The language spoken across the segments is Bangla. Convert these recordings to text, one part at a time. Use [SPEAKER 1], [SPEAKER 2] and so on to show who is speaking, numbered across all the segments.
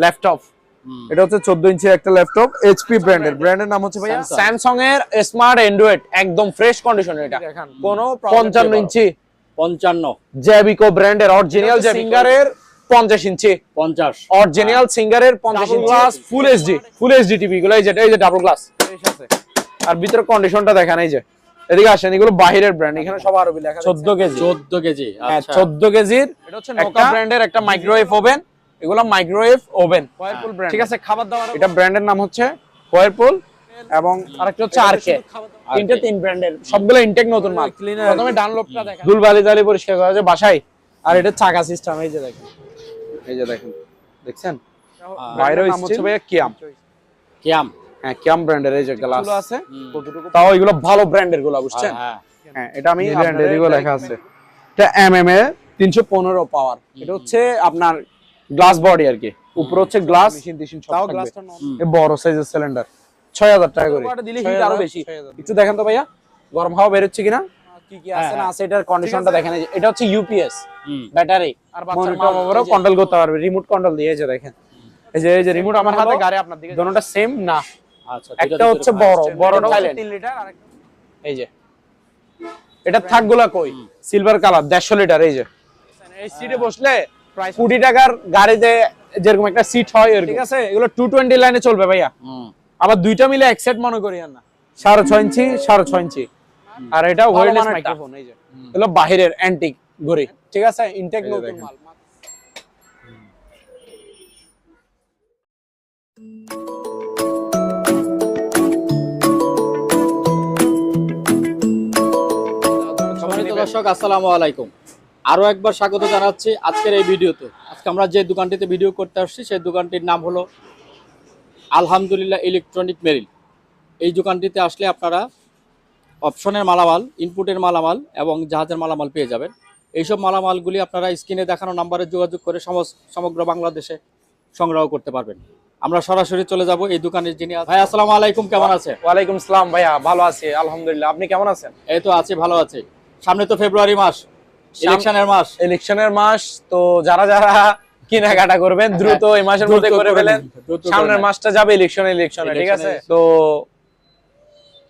[SPEAKER 1] ল্যাপটপ। এটা হচ্ছে 14 ইঞ্চি একটা ল্যাপটপ, এইচপি ব্র্যান্ডের নাম হচ্ছে ভাইয়া স্যামসাং এর স্মার্ট অ্যান্ড্রয়েড, একদম ফ্রেশ কন্ডিশন। এটা কোন 55 ইঞ্চি
[SPEAKER 2] 55
[SPEAKER 1] জ্যাবিকো ব্র্যান্ডের অরিজিনাল সিঙ্গারের 50 ইঞ্চি
[SPEAKER 2] 50
[SPEAKER 1] অরিজিনাল সিঙ্গারের 50 ইঞ্চি গ্লাস ফুল এইচডি টিভি গুলো। এই যে ডাবল গ্লাস আছে। আর ভিতরে কন্ডিশনটা দেখেন, এই যে এদিকে আসেন, এগুলো বাহিরের ব্র্যান্ড, এখানে সব আরবি লেখা। 14 কেজি
[SPEAKER 2] হ্যাঁ,
[SPEAKER 1] 14 কেজির। এটা হচ্ছে নোকা ব্র্যান্ডের একটা মাইক্রোওয়েভ ওভেন। এগুলো মাইক্রোওয়েভ ওভেন ওয়ারপুল ব্র্যান্ড, ঠিক আছে। খাবার দাবার এটা ব্র্যান্ডের নাম হচ্ছে ওয়ারপুল, এবং আরেকটা হচ্ছে আরকে। তিন ব্র্যান্ডের, সবগুলো ইনটেক নতুন মাল। প্রথমে ডানলপটা দেখেন, ধুলবালি জালি পরিষ্কার করা যায় বাসায়। আর এটা চাকা সিস্টেম, এই যে দেখেন, দেখছেন বাইরে হচ্ছে ভাইয়া কিয়াম। হ্যাঁ, কিয়াম ব্র্যান্ডের এই যে গ্লাস আছে, তাও এগুলো ভালো ব্র্যান্ডের গুলো, বুঝছেন। হ্যাঁ, এটা আমি ব্র্যান্ডের এগুলো লেখা আছে। এটা এমএমএ 315 পাওয়ার। এটা হচ্ছে আপনার গ্লাস বডি আর কি, উপরে হচ্ছে গ্লাস, তাও গ্লাসটা বড় সাইজের সিলিন্ডার। 6000 টাকা করে। এটা দিলে হিট আরো বেশি। একটু দেখেন তো ভাইয়া গরম হাওয়া বের হচ্ছে কিনা, কি কি আছে না আছে, এটার কন্ডিশনটা দেখেন। এটা হচ্ছে ইউপিএস ব্যাটারি, আর বাচ্চার মা বাবারও কন্ট্রোল করতে পারবে রিমোট কন্ট্রোল দিয়ে। এই যে দেখেন, এই যে রিমোট আমার হাতে, গাড়ি আপনার দিকে, দুটোটা সেম না। আচ্ছা, একটা হচ্ছে বড়টা 3 লিটার, আর এই যে এটা থাকগুলা কই সিলভার কালার 150 লিটার। এই যে এই সিটে বসলে প্রায় 20 টাকার গাড়িতে যেরকম একটা সিট হয়, ঠিক আছে। এগুলো 220 লাইনে চলবে ভাইয়া। আবার দুইটা মিলে এক সেট মনে করি না, 6.5 ইঞ্চি 6.5 ইঞ্চি। আর এটা ওয়্যারলেস মাইক্রোফোন। এই যে এগুলো বাহিরের অ্যান্টিক ঘড়ি, ঠিক আছে, ইনটেক নতুন মাল।
[SPEAKER 2] দর্শক আসসালামু আলাইকুম, আরো একবার স্বাগত জানাচ্ছি আজকের এই ভিডিওতে। আজকে আমরা যে দোকানটিতে ভিডিও করতে আসছি সেই দোকানটির নাম হলো আলহামদুলিল্লাহ ইলেকট্রনিক মেরিল। এই দোকানটিতে আসলে আপনারা অপশনের মালামাল, ইনপুটের মালামাল এবং জাহাজের মালামাল পেয়ে যাবেন। এইসব মালামালগুলি আপনারা স্ক্রিনে দেখানো নাম্বারে যোগাযোগ করে সমগ্র বাংলাদেশে সংগ্রহ করতে পারবেন। আমরা সরাসরি চলে যাব এই দোকানের যিনি। ভাই আসসালামু আলাইকুম, কেমন আছেন?
[SPEAKER 1] ওয়ালাইকুম আসসালাম ভাইয়া, ভালো আছি আলহামদুলিল্লাহ। আপনি কেমন আছেন?
[SPEAKER 2] এই তো আছি, ভালো আছি। সামনে তো ফেব্রুয়ারি মাস,
[SPEAKER 1] ইলেকশনের মাস, তো যারা যারা কেনাকাটা করবেন দ্রুত এই মাসের মধ্যে করে ফেলেন। সামনের মাসটা যাবে ইলেকশনে, ঠিক আছে। তো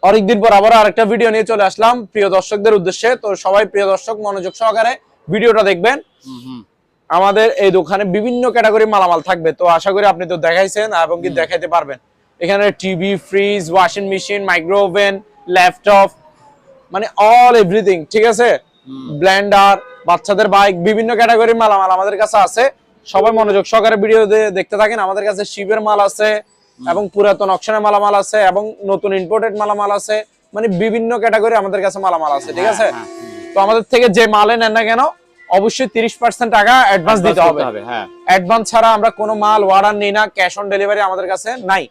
[SPEAKER 1] অনেকদিন পর আবার আরেকটা ভিডিও নিয়ে চলে আসলাম প্রিয় দর্শকদের উদ্দেশ্যে। তো সবাই প্রিয় দর্শক মনোযোগ সহকারে ভিডিওটা দেখবেন। আমাদের এই দোকানে বিভিন্ন ক্যাটাগরি মালামাল থাকবে, তো আশা করি আপনি তো দেখাইছেন এবং কি দেখাইতে পারবেন। এখানে TV, fridge, washing machine, micro oven, laptop, মানে অল এভরিথিং, ঠিক আছে। ব্লেন্ডার, বাচ্চাদের বাইক, বিভিন্ন ক্যাটাগরির মালামাল আমাদের কাছে আছে। সবাই মনোযোগ সহকারে ভিডিও দেখতে থাকেন। আমাদের কাছে শিপের মাল আছে, এবং পুরাতন অকশনের মালামাল আছে, এবং নতুন ইম্পোর্টেড মালামাল আছে, মানে বিভিন্ন ক্যাটাগরি আমাদের কাছে মালামাল আছে, ঠিক আছে। তো আমাদের থেকে যে মালে নেন না কেন অবশ্যই 30% টাকা অ্যাডভান্স দিতে হবে। অ্যাডভান্স ছাড়া আমরা কোনো মাল অর্ডার নিই না। ক্যাশ অন ডেলিভারি আমাদের কাছে নাই,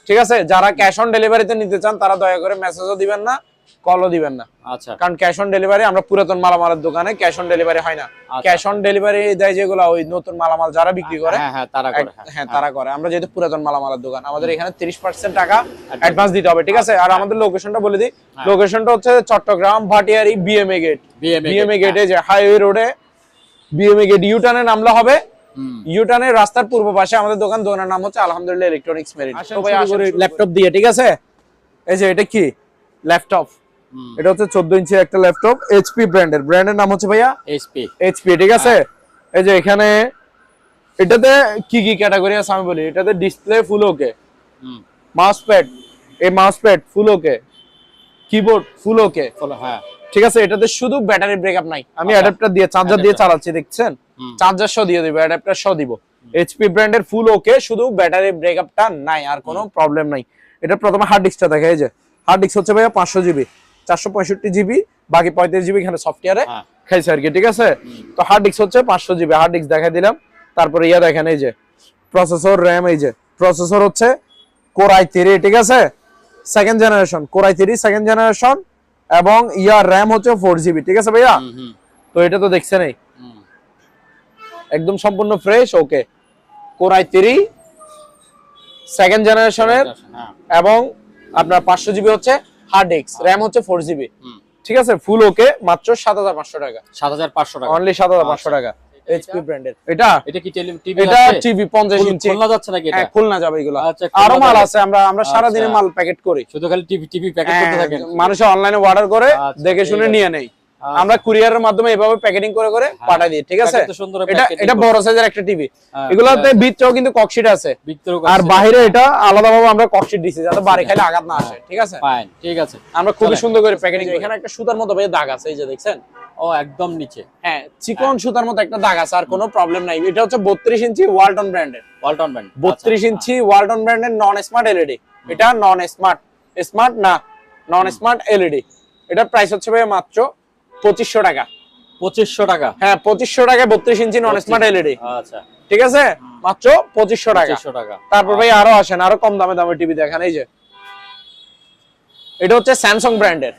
[SPEAKER 1] ঠিক আছে। যারা ক্যাশ অন ডেলিভারিতে নিতে চান তারা দয়া করে মেসেজও দিবেন না, কলও দিবেন না। আচ্ছা, কারণ ক্যাশ অন ডেলিভারি, আমরা পুরাতন মালামালের দোকানে ক্যাশ অন ডেলিভারি হয় না। ক্যাশ অন ডেলিভারি দেয় যেগুলো ওই নতুন মালামাল যারা বিক্রি করে, তারা করে। আমরা যেহেতু পুরাতন মালামালের দোকান, আমাদের এখানে 30% টাকা অ্যাডভান্স দিতে হবে, ঠিক আছে। আর আমাদের লোকেশনটা বলে দিই, লোকেশনটা হচ্ছে Chittagong Bhatiari BMA gate. BMA গেটে যে হাইওয়ে রোডে বিএমএ গেট ইউটার্নে নামলে হবে। ইউটার্নের রাস্তার পূর্ব পাশে আমাদের দোকানের নাম হচ্ছে আলহামদুলিল্লাহ ইলেকট্রনিক্স মেরিল। ল্যাপটপ দিয়ে, ঠিক আছে। এই যে এটা কি ল্যাপটপ, এটা হচ্ছে 14 ইঞ্চি একটা ল্যাপটপ, এইচপি ব্র্যান্ডের নাম হচ্ছে ভাইয়া এইচপি, ঠিক আছে। এই যে এখানে এটাতে কি কি ক্যাটাগরি আছে আমি বলি। এটাতে ডিসপ্লে ফুল ওকে, মাউসপ্যাড, এই মাউসপ্যাড ফুল ওকে, কিবোর্ড ফুল ওকে, হ্যাঁ, ঠিক আছে। এটাতে শুধু ব্যাটারি ব্রেকআপ নাই। আমি অ্যাডাপ্টার দিয়ে, চার্জার দিয়ে চালাচ্ছি, দেখছেন। চার্জার সহ দিয়ে দিব, অ্যাডাপ্টার সহ দিব। এইচপি ব্র্যান্ডের ফুল ওকে, শুধু ব্যাটারি ব্রেকআপটা নাই, আর কোনো প্রবলেম নাই। এটা প্রথমে হার্ড ডিস্কটা দেখে। এই যে হার্ড ডিস্ক হচ্ছে ভাইয়া 500 জিবি, 465 জিবি, বাকি 35 জিবি এখানে সফটওয়্যারে খাইছে আর কি, ঠিক আছে। তো হার্ড ডিস্ক হচ্ছে 500 জিবি, হার্ড ডিস্ক দেখাই দিলাম। তারপরে ইয়া দেখেন, এই যে প্রসেসর, র্যাম, এই যে প্রসেসর হচ্ছে কোর i3, ঠিক আছে, second generation, core i3 second generation, এবং ইয়া র্যাম হচ্ছে 4 জিবি, ঠিক আছে ভাইয়া। তো এটা তো দেখছেন, এই একদম সম্পূর্ণ ফ্রেশ, ওকে। কোর i3 সেকেন্ড জেনারেশনের, এবং আপনার 500 জিবি হচ্ছে হার্ড ডিস্ক, র্যাম হচ্ছে 4 জিবি, ঠিক আছে। ফুল ওকে, মাত্র 7500 টাকা, 7500 টাকা, অনলি 7500 টাকা। এইচপি ব্র্যান্ডের। এটা
[SPEAKER 2] এটা কি টিভি
[SPEAKER 1] এটা
[SPEAKER 2] আছে?
[SPEAKER 1] টিভি 50 ইঞ্চি।
[SPEAKER 2] খুলনা যাচ্ছে নাকি এটা?
[SPEAKER 1] হ্যাঁ খুলনা যাবে এগুলো।
[SPEAKER 2] আচ্ছা,
[SPEAKER 1] আরো
[SPEAKER 2] খুলনা
[SPEAKER 1] মাল
[SPEAKER 2] যাবে।
[SPEAKER 1] আছে, আমরা সারা দিনে
[SPEAKER 2] আচ্ছা।
[SPEAKER 1] মাল প্যাকেট করি।
[SPEAKER 2] শুধু খালি টিভি প্যাকেট করতে থাকেন?
[SPEAKER 1] মানুষ অনলাইনে অর্ডার করে
[SPEAKER 2] আচ্ছা,
[SPEAKER 1] দেখে
[SPEAKER 2] ঠিক
[SPEAKER 1] শুনে
[SPEAKER 2] আছে।
[SPEAKER 1] নিয়ে নেয়।
[SPEAKER 2] আচ্ছা।
[SPEAKER 1] আমরা কুরিয়ারের মাধ্যমে এভাবে প্যাকেটিং করে পাঠিয়ে দিই, ঠিক আছে?
[SPEAKER 2] প্যাকেট তো সুন্দর
[SPEAKER 1] এটা
[SPEAKER 2] প্যাকেটিং
[SPEAKER 1] এটা
[SPEAKER 2] করছে।
[SPEAKER 1] বড় সাইজের একটা টিভি।
[SPEAKER 2] হ্যাঁ,
[SPEAKER 1] এগুলোতে
[SPEAKER 2] ঠিক আছে।
[SPEAKER 1] ভিতরেও কিন্তু ককশিট আছে,
[SPEAKER 2] ভিতরেও
[SPEAKER 1] আর
[SPEAKER 2] ককশিট
[SPEAKER 1] বাইরে
[SPEAKER 2] আছে।
[SPEAKER 1] এটা আলাদাভাবে আমরা ককশিট দিছি যাতে বাড়ি খাইলে আঘাত না আসে, ঠিক আছে?
[SPEAKER 2] ফাইন, ঠিক আছে।
[SPEAKER 1] আমরা খুবই
[SPEAKER 2] চলেন।
[SPEAKER 1] সুন্দর করে প্যাকেটিং। এখানে একটা সুতার মতো ভাই দাগ আছে, এই যে দেখছেন?
[SPEAKER 2] ও একদম নিচে।
[SPEAKER 1] হ্যাঁ চিকন সুতার মতো একটা দাগ আছে, আর কোনো প্রবলেম নাই। এটা হচ্ছে 32 ইঞ্চি ওয়ালটন ব্র্যান্ডের।
[SPEAKER 2] ওয়ালটন ব্র্যান্ড।
[SPEAKER 1] 32 ইঞ্চি ওয়ালটন ব্র্যান্ডের নন স্মার্ট এলইডি। এটা নন স্মার্ট, স্মার্ট না, নন স্মার্ট এলইডি। এটার প্রাইস হচ্ছে ভাই মাত্র 2500 টাকা।
[SPEAKER 2] 2500 টাকা।
[SPEAKER 1] হ্যাঁ 2500 টাকায় 32 ইঞ্চি নন স্মার্ট এলইডি,
[SPEAKER 2] আচ্ছা
[SPEAKER 1] ঠিক আছে? মাত্র 2500 টাকা।
[SPEAKER 2] 2500 টাকা।
[SPEAKER 1] তারপর ভাই আরো আসেন, আরো কম দামে টিভি দেখেন। এই যে এটা হচ্ছে স্যামসাং ব্র্যান্ডের।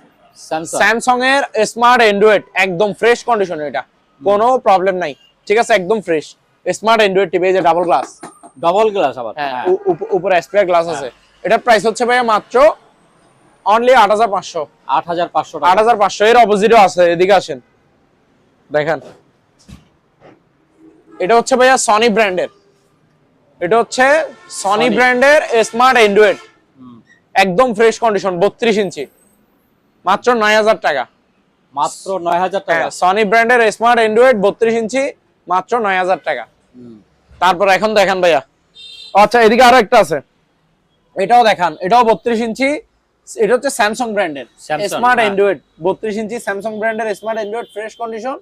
[SPEAKER 2] স্যামসাং।
[SPEAKER 1] স্যামসাং এর স্মার্ট অ্যান্ড্রয়েড, একদম ফ্রেশ কন্ডিশন, এটা কোনো প্রবলেম নাই, ঠিক আছে? একদম ফ্রেশ স্মার্ট অ্যান্ড্রয়েড টিভি। এই যে ডাবল গ্লাস,
[SPEAKER 2] ডাবল গ্লাস আবার।
[SPEAKER 1] হ্যাঁ
[SPEAKER 2] হ্যাঁ।
[SPEAKER 1] উপরে স্পেয়ার গ্লাস আছে। এটার প্রাইস হচ্ছে ভাই মাত্র অনলি 8500।
[SPEAKER 2] 8500 টাকা।
[SPEAKER 1] 8500। এর অপোজিটও আছে, এদিকে আসেন দেখেন। এটা হচ্ছে ভাইয়া সনি ব্র্যান্ডের। এটা হচ্ছে সনি ব্র্যান্ডের স্মার্ট অ্যান্ড্রয়েড, একদম ফ্রেশ কন্ডিশন, 32 ইঞ্চি, মাত্র 9000 টাকা।
[SPEAKER 2] মাত্র 9000 টাকা।
[SPEAKER 1] হ্যাঁ সনি ব্র্যান্ডের স্মার্ট অ্যান্ড্রয়েড 32 ইঞ্চি, মাত্র 9000 টাকা। তারপর এখন দেখেন ভাইয়া, আচ্ছা এদিকে আরো একটা আছে, এটাও দেখান। এটাও 32 ইঞ্চি। এটা হচ্ছে স্যামসাং ব্র্যান্ডের
[SPEAKER 2] Samsung,
[SPEAKER 1] স্মার্ট
[SPEAKER 2] হ্যাঁ।
[SPEAKER 1] অ্যান্ড্রয়েড 32 ইঞ্চি স্যামসাং ব্র্যান্ডের স্মার্ট অ্যান্ড্রয়েড, ফ্রেশ কন্ডিশন,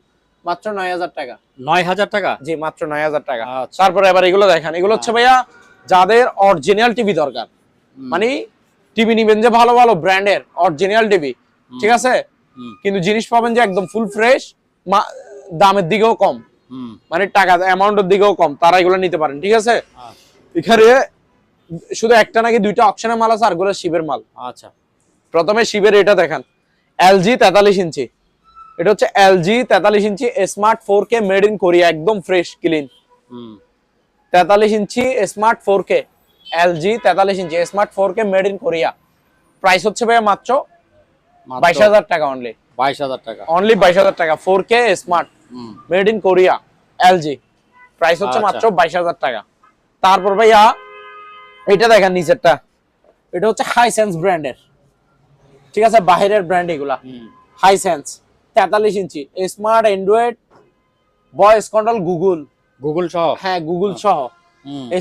[SPEAKER 1] মাত্র 9000 টাকা।
[SPEAKER 2] 9000 টাকা।
[SPEAKER 1] জি মাত্র 9000 টাকা।
[SPEAKER 2] আচ্ছা।
[SPEAKER 1] তারপরে এবার এগুলো দেখেন। এগুলো হচ্ছে ভাইয়া যাদের অরিজিনাল টিভি দরকার, মানে টিভি নিবেন যে ভালো ভালো ব্র্যান্ডের অরিজিনাল টিভি, ঠিক আছে? কিন্তু জিনিস পাবেন যে একদম ফুল ফ্রেশ, দামের দিকেও কম, মানে টাকা অ্যামাউন্টের দিকেও কম, তারা এগুলো নিতে পারেন, ঠিক আছে? এখানে শুধু একটা নাকি দুইটা অপশনের মাল আছে, আর গুলো শিবের মাল।
[SPEAKER 2] আচ্ছা।
[SPEAKER 1] প্রথমে শিবের এটা দেখেন, এলজি 43 ইঞ্চি। এটা হচ্ছে LG 43 inch smart 4K made in Korea, একদম fresh clean. 43 inch smart 4K, LG 43 inch smart 4K made in Korea. Price হচ্ছে ভাইয়া মাত্র 22000 টাকা অনলি।
[SPEAKER 2] 22000 টাকা।
[SPEAKER 1] অনলি 22000 টাকা। 4K smart made in Korea LG, price হচ্ছে
[SPEAKER 2] আচ্ছা।
[SPEAKER 1] মাত্র 22000 টাকা। তারপর ভাইয়া এটা দেখেন নিচেরটা, এটা হচ্ছে হাইসেন্স ব্র্যান্ডের, ঠিক আছে? বাইরের ব্র্যান্ড এগুলা। Hisense 43 inch smart android, voice control Google,
[SPEAKER 2] Google সহ।
[SPEAKER 1] হ্যাঁ গুগল সহ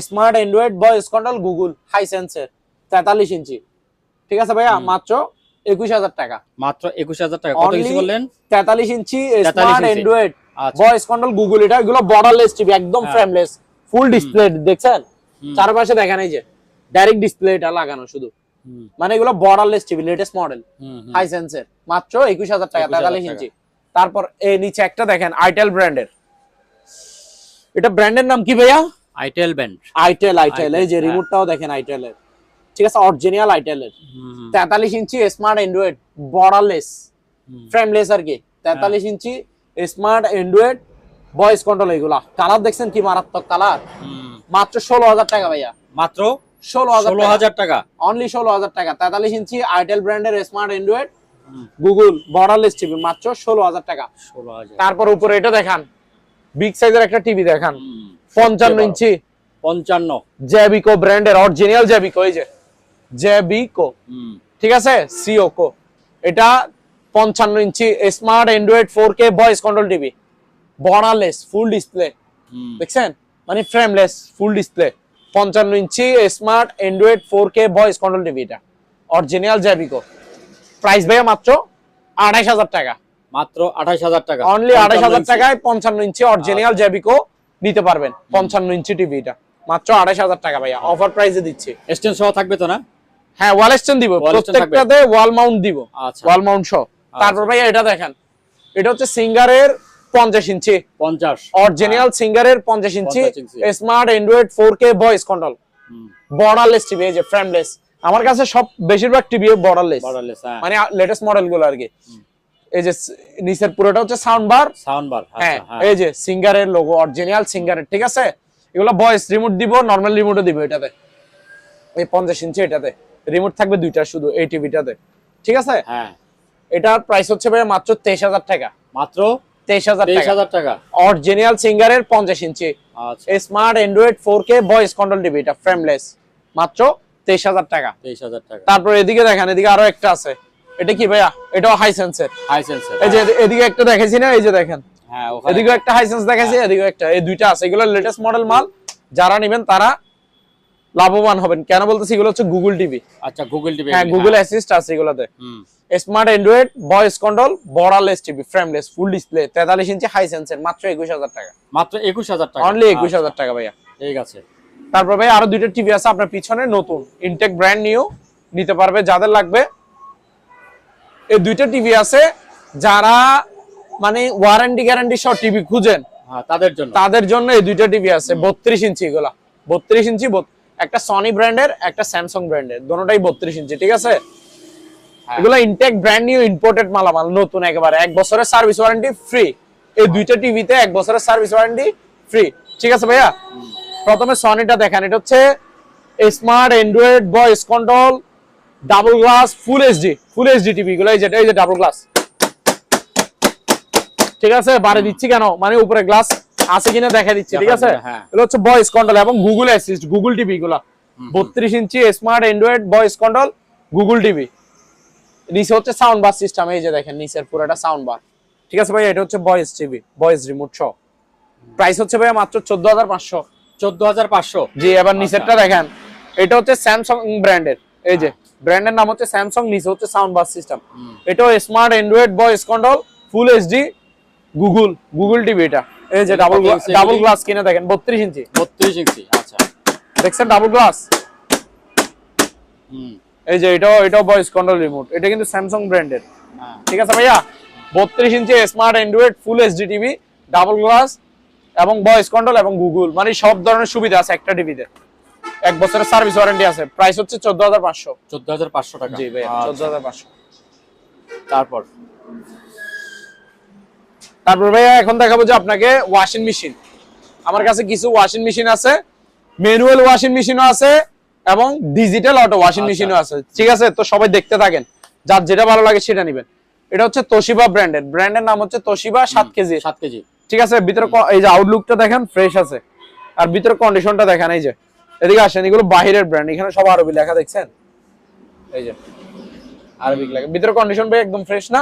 [SPEAKER 1] smart android voice control Google, হাইসেন্সের 43 ইঞ্চি, ঠিক আছে ভাইয়া? মাত্র 21000 টাকা।
[SPEAKER 2] মাত্র 21000 টাকা। কত কিছু বললেন?
[SPEAKER 1] 43 ইঞ্চি
[SPEAKER 2] 43
[SPEAKER 1] স্মার্ট
[SPEAKER 2] ইঞ্চি।
[SPEAKER 1] অ্যান্ড্রয়েড
[SPEAKER 2] আচ্ছা।
[SPEAKER 1] Voice control Google. এটা এগুলো বর্ডারলেস টিভি, একদম ফ্রেমলেস, ফুল ডিসপ্লে, দেখছেন? চারপাশে দেখেন এই যে ডাইরেক্ট ডিসপ্লে এটা লাগানো শুধু, মানে এগুলো বর্ডারলেস টিভি, লেটেস্ট মডেল, হাইসেন্সের, মাত্র 21000 টাকা, 43 ইঞ্চি। তারপর এই নিচে একটা দেখেন আইটেল ব্র্যান্ডের। এটা ব্র্যান্ডের নাম কি ভাইয়া?
[SPEAKER 2] Itel brand.
[SPEAKER 1] আইটেল। এই যে রিমোটটাও দেখেন আইটেলের, ঠিক আছে? Original আইটেলের 43 inch smart Android, borderless, frameless আর কি। 43 inch smart android voice control. এগুলা কালার দেখছেন কি মারাত্মক কালার। মাত্র 16000 টাকা ভাইয়া।
[SPEAKER 2] মাত্র
[SPEAKER 1] 16000
[SPEAKER 2] টাকা।
[SPEAKER 1] অনলি 16000 টাকা। 43 ইঞ্চি আইটেল ব্র্যান্ডের smart Android Google borderless TV, মাত্র 16000 টাকা।
[SPEAKER 2] 16000।
[SPEAKER 1] তারপর উপরে এটা দেখান, বিগ সাইজের একটা টিভি দেখান, 55 ইঞ্চি
[SPEAKER 2] 55।
[SPEAKER 1] জেবিকো ব্র্যান্ডের অরিজিনাল জেবিকো, এই যে জেবিকো, ঠিক আছে? সিওকো। এটা 55 inch smart android 4K voice control TV, borderless, full display, দেখছেন? মানে frameless, full display. 55 inch smart android 4K voice control TV, এটা অরিজিনাল জেবিকো। প্রাইস ভাইয়া মাত্র 28000 টাকা।
[SPEAKER 2] মাত্র 28000 টাকা।
[SPEAKER 1] অনলি 28000 টাকায় 55 ইঞ্চি অরিজিনাল জেবিকো নিতে পারবেন। 55 ইঞ্চি টিভি, এটা মাত্র 28000 টাকা ভাইয়া, অফার প্রাইসে দিচ্ছি।
[SPEAKER 2] স্ট্যান্ড সহ থাকবে তো না?
[SPEAKER 1] হ্যাঁ ওয়াল স্ট্যান্ড দিব,
[SPEAKER 2] Wall stand থাকবে।
[SPEAKER 1] প্রত্যেকটাতে ওয়াল মাউন্ট দিব,
[SPEAKER 2] আচ্ছা।
[SPEAKER 1] ওয়াল মাউন্ট সহ। তারপর ভাইয়া এটা দেখেন, এটা হচ্ছে সিঙ্গারের 50 ইঞ্চি
[SPEAKER 2] 50
[SPEAKER 1] অরিজিনাল সিঙ্গারের 50 inch
[SPEAKER 2] 50 inch.
[SPEAKER 1] Smart android 4K voice control, borderless TV, এই যে ফ্রেমলেস। আমার কাছে সব বেশিরভাগ টিভি বর্ডারলেস,
[SPEAKER 2] বর্ডারলেস। হ্যাঁ।
[SPEAKER 1] মানে লেটেস্ট মডেল গুলো আর কি। এই যে নিচের পুরোটা হচ্ছে সাউন্ড বার,
[SPEAKER 2] সাউন্ড বার।
[SPEAKER 1] হ্যাঁ
[SPEAKER 2] আচ্ছা।
[SPEAKER 1] এই যে সিঙ্গারের লোগো, অরিজিনাল সিঙ্গারের, ঠিক আছে? এগুলো ভয়েস রিমোট দিব, নরমাল রিমোটও দিব এটাতে। এই 50 ইঞ্চি এটাতে রিমোট থাকবে দুইটা শুধু, এই টিভিটাতে, ঠিক আছে?
[SPEAKER 2] হ্যাঁ।
[SPEAKER 1] এটার প্রাইস হচ্ছে ভাই মাত্র 23000 টাকা।
[SPEAKER 2] মাত্র
[SPEAKER 1] 23,000 টাকা।
[SPEAKER 2] 23,000 টাকা।
[SPEAKER 1] অরিজিনাল সিঙ্গারের 50 ইঞ্চি
[SPEAKER 2] আচ্ছা
[SPEAKER 1] smart android 4K voice control TV, এটা ফ্রেমলেস, মাত্র 23,000 টাকা।
[SPEAKER 2] 23,000 টাকা।
[SPEAKER 1] তারপর এদিকে দেখেন, এদিকে আরো একটা আছে, এটা কি ভাইয়া? এটাও হাইসেন্সের।
[SPEAKER 2] হাইসেন্সের,
[SPEAKER 1] এই যে এদিকে একটা দেখাইছি না, এই যে দেখেন,
[SPEAKER 2] হ্যাঁ
[SPEAKER 1] এদিকে একটা হাইসেন্স দেখাইছি, এদিকে একটা, এই দুইটা আছে। এগুলো লেটেস্ট মডেল মাল, যারা নেবেন তারা লাভবান হবেন। কেন বলতেছি? এগুলো হচ্ছে গুগল টিভি।
[SPEAKER 2] আচ্ছা গুগল টিভি,
[SPEAKER 1] হ্যাঁ, গুগল অ্যাসিস্ট আছে এগুলোতে। Smart android voice control borderless TV, frameless, full display, 43 ইঞ্চি হাইসেন্সের, মাত্র 21,000 টাকা।
[SPEAKER 2] মাত্র 21,000 টাকা,
[SPEAKER 1] অনলি 21,000 টাকা ভাইয়া।
[SPEAKER 2] ঠিক আছে।
[SPEAKER 1] তারপর ভাই আরো দুইটা টিভি আছে আপনার পিছনে, নতুন ইনটেক ব্র্যান্ড নিউ নিতে পারবে যাদের লাগবে। এই দুইটা টিভি আছে, যারা মানে ওয়ারেন্টি গ্যারান্টি সহ টিভি খুঁজেন তাদের জন্য এই দুইটা টিভি আছে। 32 ইঞ্চি এগুলা, 32 ইঞ্চি, একটা সনি ব্র্যান্ডের, একটা স্যামসাং ব্র্যান্ডের, দুটোটাই 32 ইঞ্চি, ঠিক আছে? এগুলা ইনটেক ব্র্যান্ড নিউ ইম্পোর্টেড মালামাল, নতুন একেবারে, 1 বছরের সার্ভিস ওয়ারেন্টি ফ্রি। এই দুইটা টিভিতে 1 বছরের সার্ভিস ওয়ারেন্টি ফ্রি, ঠিক আছে ভাইয়া? প্রথমে সনিটা দেখেন, এটা হচ্ছে smart android voice control double glass ফুল এইচডি টিভি গুলো। এই যে ডাবল গ্লাস, ঠিক আছে? বাড়ি দিচ্ছি কেন, মানে উপরে গ্লাস আছে কিনা দেখা দিচ্ছি, ঠিক আছে? এটা হচ্ছে ভয়েস কন্ট্রোল এবং গুগল অ্যাসিস্ট, গুগল টিভি গুলা 32 inch smart android voice control Google TV. নিচে হচ্ছে সাউন্ড বার সিস্টেম, এই যে দেখেন নিচের পুরোটা সাউন্ড বার, ঠিক আছে ভাই? এটা হচ্ছে ভয়েস টিভি, ভয়েস রিমোট সহ। প্রাইস হচ্ছে ভাই মাত্র 14,500।
[SPEAKER 2] 14,500,
[SPEAKER 1] জি। এবার নিচেরটা দেখেন, এটা হচ্ছে স্যামসাং ব্র্যান্ডের, এই যে ব্র্যান্ডের নাম হচ্ছে স্যামসাং, নিচে হচ্ছে সাউন্ড বার সিস্টেম। এটাও smart android voice control full HD Google TV. এটা এই যে ডাবল গ্লাস কিনে দেখেন, 32 ইঞ্চি।
[SPEAKER 2] 32 ইঞ্চি, আচ্ছা
[SPEAKER 1] দেখছেন ডাবল গ্লাস? এই যে এটাও ভয়েস কন্ট্রোল রিমোট, এটা কিন্তু স্যামসাং ব্র্যান্ডের, ঠিক আছে ভাইয়া? 32 inch smart android full HD TV, double glass এবং ভয়েস কন্ট্রোল এবং গুগল, মানে সব ধরনের সুবিধা আছে একটা টিভিতে। 1 বছরের সার্ভিস ওয়ারেন্টি আছে। প্রাইস হচ্ছে 14,500।
[SPEAKER 2] 14,500 টাকা।
[SPEAKER 1] জি ভাইয়া, 14,500।
[SPEAKER 2] তারপর
[SPEAKER 1] ভাইয়া এখন দেখাবো যে আপনাকে ওয়াশিং মেশিন। আমার কাছে কিছু ওয়াশিং মেশিন আছে, ম্যানুয়াল ওয়াশিং মেশিনও আছে এবং ডিজিটাল অটো ওয়াশিং মেশিনও আছে, ঠিক আছে? তো সবাই দেখতে থাকেন, যার যেটা ভালো লাগে সেটা নেবেন। এটা হচ্ছে তোশিবা ব্র্যান্ডের নাম হচ্ছে তোশিবা, 7 কেজি, ঠিক আছে? ভিতরে এই যে আউটলুকটা দেখেন, ফ্রেশ আছে, আর ভিতরে কন্ডিশনটা দেখেন। এই যে এদিকে আসেন, এগুলো বাহিরের ব্র্যান্ড, এখানে সব আরবি লেখা দেখছেন, এই যে আরবিক লেখা। ভিতরে কন্ডিশন ভাই একদম ফ্রেশ না?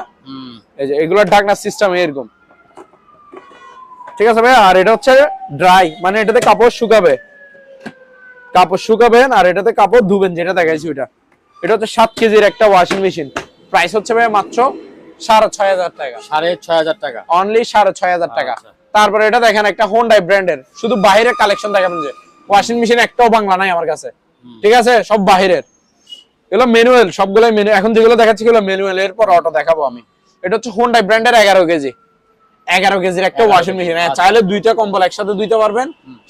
[SPEAKER 1] এই যে এগুলোর ঢাকনা সিস্টেম এরকম, ঠিক আছে ভাই? আর এটা হচ্ছে ড্রাই, মানে এটাতে কাপড় শুকাবেন আর এটাতে কাপড় ধুবেন, যেটা দেখাইছি ওইটা। এটা হচ্ছে 7 কেজির একটা ওয়াশিং মেশিন। প্রাইস হচ্ছে ভাই মাত্র 6,500 টাকা।
[SPEAKER 2] 6,500 টাকা,
[SPEAKER 1] অনলি 6,500 টাকা। তারপরে এটা দেখেন, একটা হোন্ডাই ব্র্যান্ডের, শুধু বাহিরের কালেকশন দেখাবেন। যে ওয়াশিং মেশিন একটাও বাংলা নাই আমার কাছে, ঠিক আছে? সব বাহিরের, এগুলো ম্যানুয়াল, সবগুলো ম্যানুয়াল। এখন যেগুলো দেখাচ্ছি এগুলো ম্যানুয়াল, এরপর অটো দেখাবো আমি। এটা হচ্ছে হোন্ডাই ব্র্যান্ডের 11 কেজির একটা ওয়াশিং মেশিন। চাইলে দুইটা কম্বল একসাথে ধুইতে পারবেন,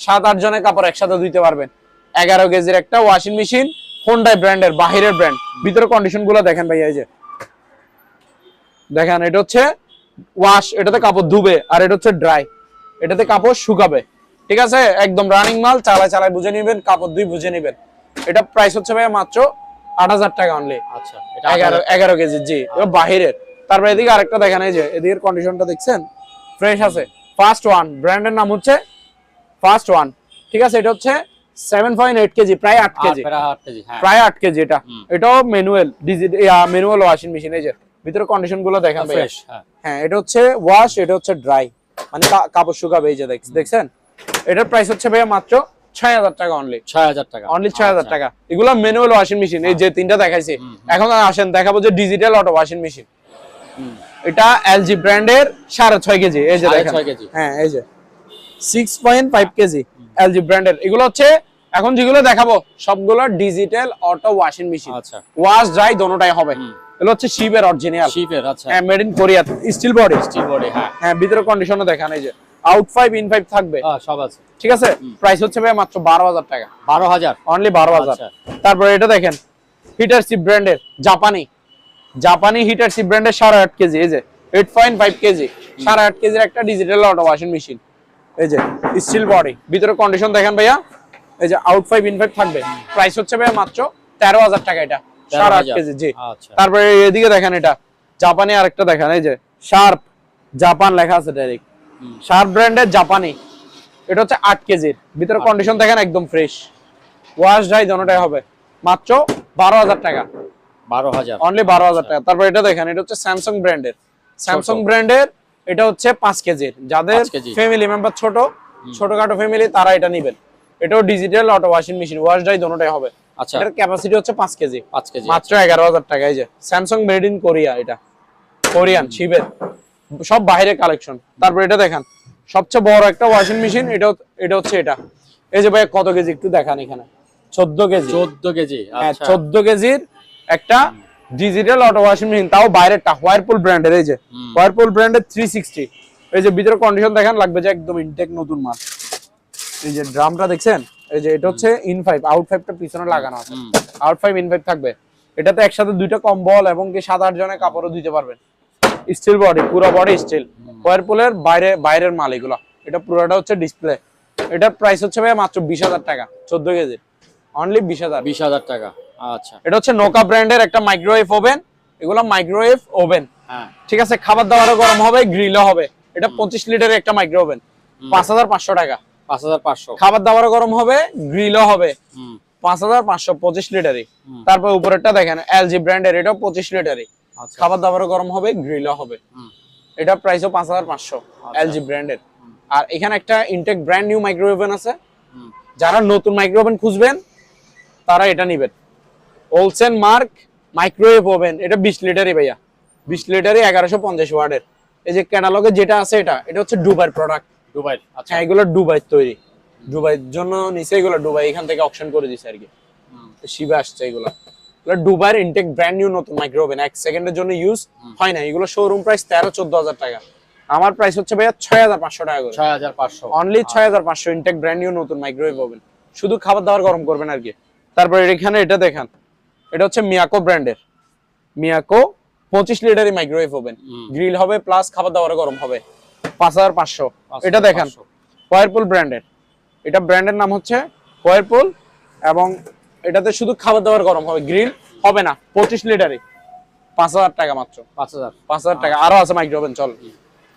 [SPEAKER 1] 7-8 জনের কাপড় একসাথে ধুইতে পারবেন। 11 কেজির একটা ওয়াশিং মেশিন, হোন্ডাই ব্র্যান্ডের, বাহিরের ব্র্যান্ড। ভিতরে কন্ডিশন গুলো দেখেন ভাই, এই যে দেখেন, এটা হচ্ছে ওয়াশ, এটাতে কাপড় ধুবে, আর এটা হচ্ছে ড্রাই, এটাতে কাপড় শুকাবে, ঠিক আছে? একদম রানিং মাল, চালায় বুঝে নিবেন, কাপড় ধুই বুঝে নিবেন। এটা প্রাইস হচ্ছে ভাই মাত্র 8,000 টাকা অনলি।
[SPEAKER 2] আচ্ছা,
[SPEAKER 1] 11 কেজি, জি, এটা বাহিরের। তারপর এদিকে আরেকটা দেখেন, এই যে এদিকের কন্ডিশনটা দেখছেন, ফ্রেশ আছে। ফার্স্ট ওয়ান ব্র্যান্ডের নাম হচ্ছে ফার্স্ট ওয়ান, ঠিক আছে? এটা হচ্ছে 7.8 কেজি, প্রায় 8 কেজি, প্রায় 8 কেজি। এটাও ম্যানুয়াল ওয়াশিং মেশিন। এই যে ভিতরে কন্ডিশন গুলো দেখেন ভাই। হ্যাঁ, এটা হচ্ছে ওয়াশ, এটা হচ্ছে ড্রাই, মানে কাপড় শুকাবে। এই যে দেখছেন, এটার প্রাইস হচ্ছে ভাই মাত্র 6,000 টাকা অনলি। 6,000 টাকা, অনলি 6,000 টাকা। এগুলো ম্যানুয়াল ওয়াশিং মেশিন, এই যে তিনটা দেখাইছি। এখন আসেন দেখাবো যে ডিজিটাল অটো ওয়াশিং মেশিন। এটা এলজি ব্র্যান্ডের 6.5 কেজি। এই যে দেখেন, হ্যাঁ, এই যে 6.5 কেজি এলজি ব্র্যান্ডের। এগুলো হচ্ছে এখন যেগুলো দেখাবো সবগুলো ডিজিটাল অটো ওয়াশিং মেশিন। আচ্ছা, ওয়াশ ড্রাই দোনোটাই হবে। এগুলো হচ্ছে শিপের অরিজিনাল, আচ্ছা, হ্যাঁ, made in Korea, steel body, হ্যাঁ হ্যাঁ। ভিতরে কন্ডিশনও দেখেন, এই যে আউট 5 ইন 5 থাকবে, সব আছে, ঠিক আছে? প্রাইস হচ্ছে ভাই মাত্র 12,000 টাকা। 12,000, অনলি 12,000। তারপরে এটা দেখেন, হিটারসি ব্র্যান্ডের, জাপানি হিটারসি ব্র্যান্ডের 8.5 কেজি। এই যে 8.5 কেজি, 8.5 কেজির একটা ডিজিটাল অটো ওয়াশিং মেশিন। এই যে স্টিল বডি, ভিতরে কন্ডিশন দেখেন ভাইয়া। এই যে আউট 5 ইন 5 থাকবে। প্রাইস হচ্ছে ভাইয়া মাত্র 13,000 টাকা। এটা 8.5 কেজি, জি। তারপরে এদিকে দেখেন, এটা জাপানি আরেকটা দেখেন, এই যে শার্প জাপান লেখা আছে ডাইরেক্ট, শার্প ব্র্যান্ডের জাপানি। এটা হচ্ছে 8 কেজির, ভিতরে কন্ডিশন দেখেন একদম ফ্রেশ, ওয়াশ ড্রাই দোনোটাই হবে, মাত্র 12,000 টাকা।
[SPEAKER 2] 12,000
[SPEAKER 1] অনলি 12,000 টাকা। তারপর এটা দেখেন, এটা হচ্ছে স্যামসাং ব্র্যান্ডের, স্যামসাং ব্র্যান্ডের এটা হচ্ছে 5 কেজির। যাদের
[SPEAKER 2] 5 কেজি।
[SPEAKER 1] ফ্যামিলি মেম্বার ছোটখাটো ফ্যামিলি, তারা এটা নেবেন। এটাও digital auto washing machine, wash dry দোনোটাই হবে।
[SPEAKER 2] আচ্ছা,
[SPEAKER 1] এটার ক্যাপাসিটি হচ্ছে 5 কেজি,
[SPEAKER 2] 5 কেজি,
[SPEAKER 1] মাত্র 11,000 টাকা। এই যে স্যামসাং মেড ইন কোরিয়া, এটা কোরিয়ান শিবের, সব বাইরের কালেকশন। তারপর এটা দেখেন, সবচেয়ে বড় একটা ওয়াশিং মেশিন, এটা হচ্ছে এটা। এই যে ভাই কত কেজি একটু দেখান, এখানে 14 কেজি।
[SPEAKER 2] 14 কেজি,
[SPEAKER 1] হ্যাঁ,
[SPEAKER 2] আচ্ছা
[SPEAKER 1] 14 কেজির একটা ডিজিটাল অটো ওয়াশিং মেশিন, তাও বাইরেরটা হোয়ারপুল ব্র্যান্ডের। এই যে হোয়ারপুল ব্র্যান্ডের 360। এই যে ভিতরে কন্ডিশন দেখেন, লাগবে যে একদম ইনটেক নতুন মাল। এই যে ড্রামটা দেখছেন, এই যে এটা হচ্ছে ইন5, আউট5টা পিছনে লাগানো আছে, আউট5 ইন5 থাকবে। এটাতে একসাথে দুইটা কম্বল এবং কি 7-8 জনের কাপড়ও দিতে পারবেন। স্টিল বডি, পুরো বডি স্টিল, হোয়ারপুলের বাইরের মাল এগুলো। এটা পুরোটা হচ্ছে ডিসপ্লে। এটার প্রাইস হচ্ছে ভাই মাত্র 20,000 টাকা, 14 কেজি, অনলি 20,000।
[SPEAKER 2] 20,000 টাকা, আচ্ছা।
[SPEAKER 1] এটা হচ্ছে নোকা ব্র্যান্ডের একটা মাইক্রোওয়েভ ওভেন। এগুলো মাইক্রোওয়েভ ওভেন,
[SPEAKER 2] হ্যাঁ
[SPEAKER 1] ঠিক আছে। খাবার দাবারও গরম হবে, গ্রিলও হবে। এটা 25 লিটারের একটা মাইক্রো ওভেন, 5,500 টাকা।
[SPEAKER 2] 5,500।
[SPEAKER 1] খাবার দাবারও গরম হবে, গ্রিলও হবে, 5,500, 25 লিটারই। তারপর উপরেরটা দেখেন, এলজি ব্র্যান্ডের, এটাও 25 লিটারই।
[SPEAKER 2] আচ্ছা,
[SPEAKER 1] খাবার দাবারও গরম হবে, গ্রিলও হবে। এটা প্রাইসও 5,500, এলজি ব্র্যান্ডের। আর এখানে একটা Intech brand new micro oven আছে। যারা নতুন মাইক্রো ওভেন খুঁজবেন, তারা এটা নিবেন। ওলসেন মার্ক মাইক্রোওয়েভ ওভেন, এটা 20 লিটারই ভাইয়া, 20 লিটারই, 1150 ওয়াটের। এই যে ক্যাটালগে যেটা আছে, এটা হচ্ছে দুবাইয়ের প্রোডাক্ট।
[SPEAKER 2] দুবাই, আচ্ছা।
[SPEAKER 1] হ্যাঁ, এগুলো দুবাইয়ের তৈরি, দুবাইয়ের জন্য নিচে এগুলো দুবাই এখান থেকে অপশন করে দিছে আর কি। শিবে আসছে এগুলো দুবাইয়ের ইনটেক ব্র্যান্ড নিউ নতুন মাইক্রো ওভেন, 1 সেকেন্ডের জন্য ইউজ হয় না। এগুলো শোরুম প্রাইস 13-14,000 টাকা। আমার প্রাইস হচ্ছে ভাইয়া 6,500 টাকা করে,
[SPEAKER 2] 6,500,
[SPEAKER 1] অনলি 6,500। ইনটেক ব্র্যান্ড নিউ নতুন মাইক্রোওয়েভ ওভেন, শুধু খাবার দাবার গরম করবেন আর কি। তারপর এখানে এটা দেখেন, এটা হচ্ছে মিয়াকো ব্র্যান্ডের, মিয়াকো 25 লিটারের মাইক্রোওয়েভ ওভেন, গ্রিল হবে প্লাস খাবার দাবার গরম হবে, 5,500। এটা দেখেন হোয়ারপুল ব্র্যান্ডের, এটা ব্র্যান্ডের নাম হচ্ছে হোয়ারপুল, এবং এটাতে শুধু খাবার দাবার গরম হবে, গ্রিল হবে না। 25 লিটারে 5,000 টাকা মাত্র, 5,000 টাকা। আরো আছে মাইক্রো ওভেন, চল।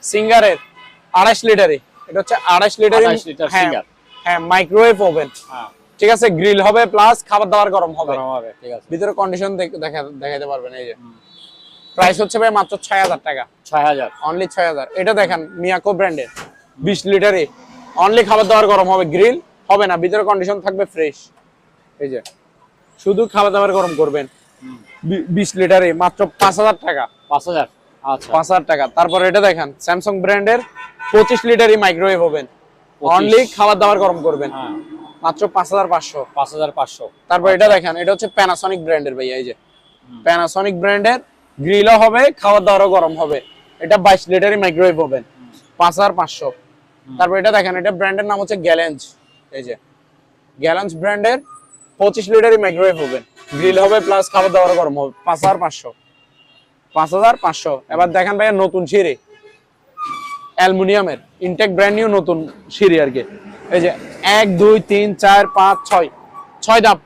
[SPEAKER 1] সিঙ্গারের 28 লিটারে, এটা হচ্ছে 28 লিটারে,
[SPEAKER 2] 28 লিটার সিঙ্গার,
[SPEAKER 1] হ্যাঁ মাইক্রোওয়েভ ওভেন,
[SPEAKER 2] হ্যাঁ
[SPEAKER 1] ঠিক আছে। গ্রিল হবে প্লাস খাবার দাবার গরম হবে,
[SPEAKER 2] ঠিক আছে।
[SPEAKER 1] ভিতরে কন্ডিশন দেখাতে পারবেন। এই যে প্রাইস হচ্ছে ভাই মাত্র 6,000 টাকা,
[SPEAKER 2] 6,000,
[SPEAKER 1] অনলি 6,000। এটা দেখেন মিয়াকো ব্র্যান্ডের 20 লিটারে, অনলি খাবার দাবার গরম হবে, গ্রিল হবে না, ভিতরে কন্ডিশন থাকবে ফ্রেশ। এই যে শুধু খাবার দাবার গরম করবেন, 20 লিটারে মাত্র 5,000 টাকা,
[SPEAKER 2] 5,000, আচ্ছা
[SPEAKER 1] 5,000 টাকা। তারপর এটা দেখেন স্যামসাং ব্র্যান্ডের 25 লিটারই মাইক্রোওয়েভ ওভেন, অনলি খাবার দাবার গরম করবেন, মাত্র 5,500,
[SPEAKER 2] 5,500।
[SPEAKER 1] তারপর এটা দেখেন, এটা হচ্ছে প্যানাসনিক ব্র্যান্ডের ভাইয়া। এই যে প্যানাসনিক ব্র্যান্ডের, গ্রিলও হবে, খাবার দাবারও গরম হবে। এটা 22 লিটারই মাইক্রোওয়েভ ওভেন, 5,500। তারপর এটা দেখেন, এটা ব্র্যান্ডের নাম হচ্ছে গ্যালেঞ্জ। এই যে গ্যালেঞ্জ ব্র্যান্ডের 25 লিটারই মাইক্রোওয়েভ ওভেন, গ্রিল হবে প্লাস খাবার দাবারও গরম হবে, 5,500, 5,500। এবার দেখেন ভাইয়া নতুন সিঁড়ি, অ্যালুমিনিয়ামের ইনটেক ব্র্যান্ড নিউ নতুন সিঁড়ি আর কি। এই যে 1 2 3 4 5 6 6 ধাপ,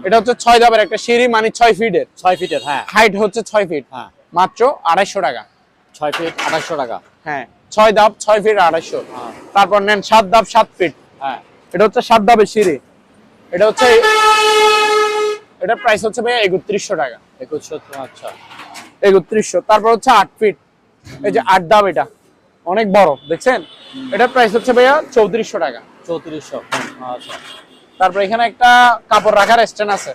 [SPEAKER 1] এটা হচ্ছে 6 ধাপের একটা সিঁড়ি, মানে 6 ফিটের,
[SPEAKER 2] 6 ফিটের, হ্যাঁ
[SPEAKER 1] হাইট হচ্ছে 6 ফিট,
[SPEAKER 2] হ্যাঁ
[SPEAKER 1] মাত্র 250 টাকা।
[SPEAKER 2] 6 ফিট 2,800 টাকা,
[SPEAKER 1] হ্যাঁ 6 ধাপ 6 ফিট 250। তারপর নেন 7 ধাপ 7 ফিট,
[SPEAKER 2] হ্যাঁ
[SPEAKER 1] এটা হচ্ছে 7 ধাপের সিঁড়ি, এটা হচ্ছে, এটা প্রাইস হচ্ছে ভাই 3,100 টাকা,
[SPEAKER 2] 2,100, আচ্ছা
[SPEAKER 1] 3,100। তারপর হচ্ছে 8 ফিট, এই যে 8 ধাপ, এটা অনেক বড় দেখছেন, এটার প্রাইস হচ্ছে ভাইয়া 3,400 টাকা,
[SPEAKER 2] 3,400, আচ্ছা।
[SPEAKER 1] তারপর এখানে একটা কাপড় রাখার স্ট্যান্ড আছে,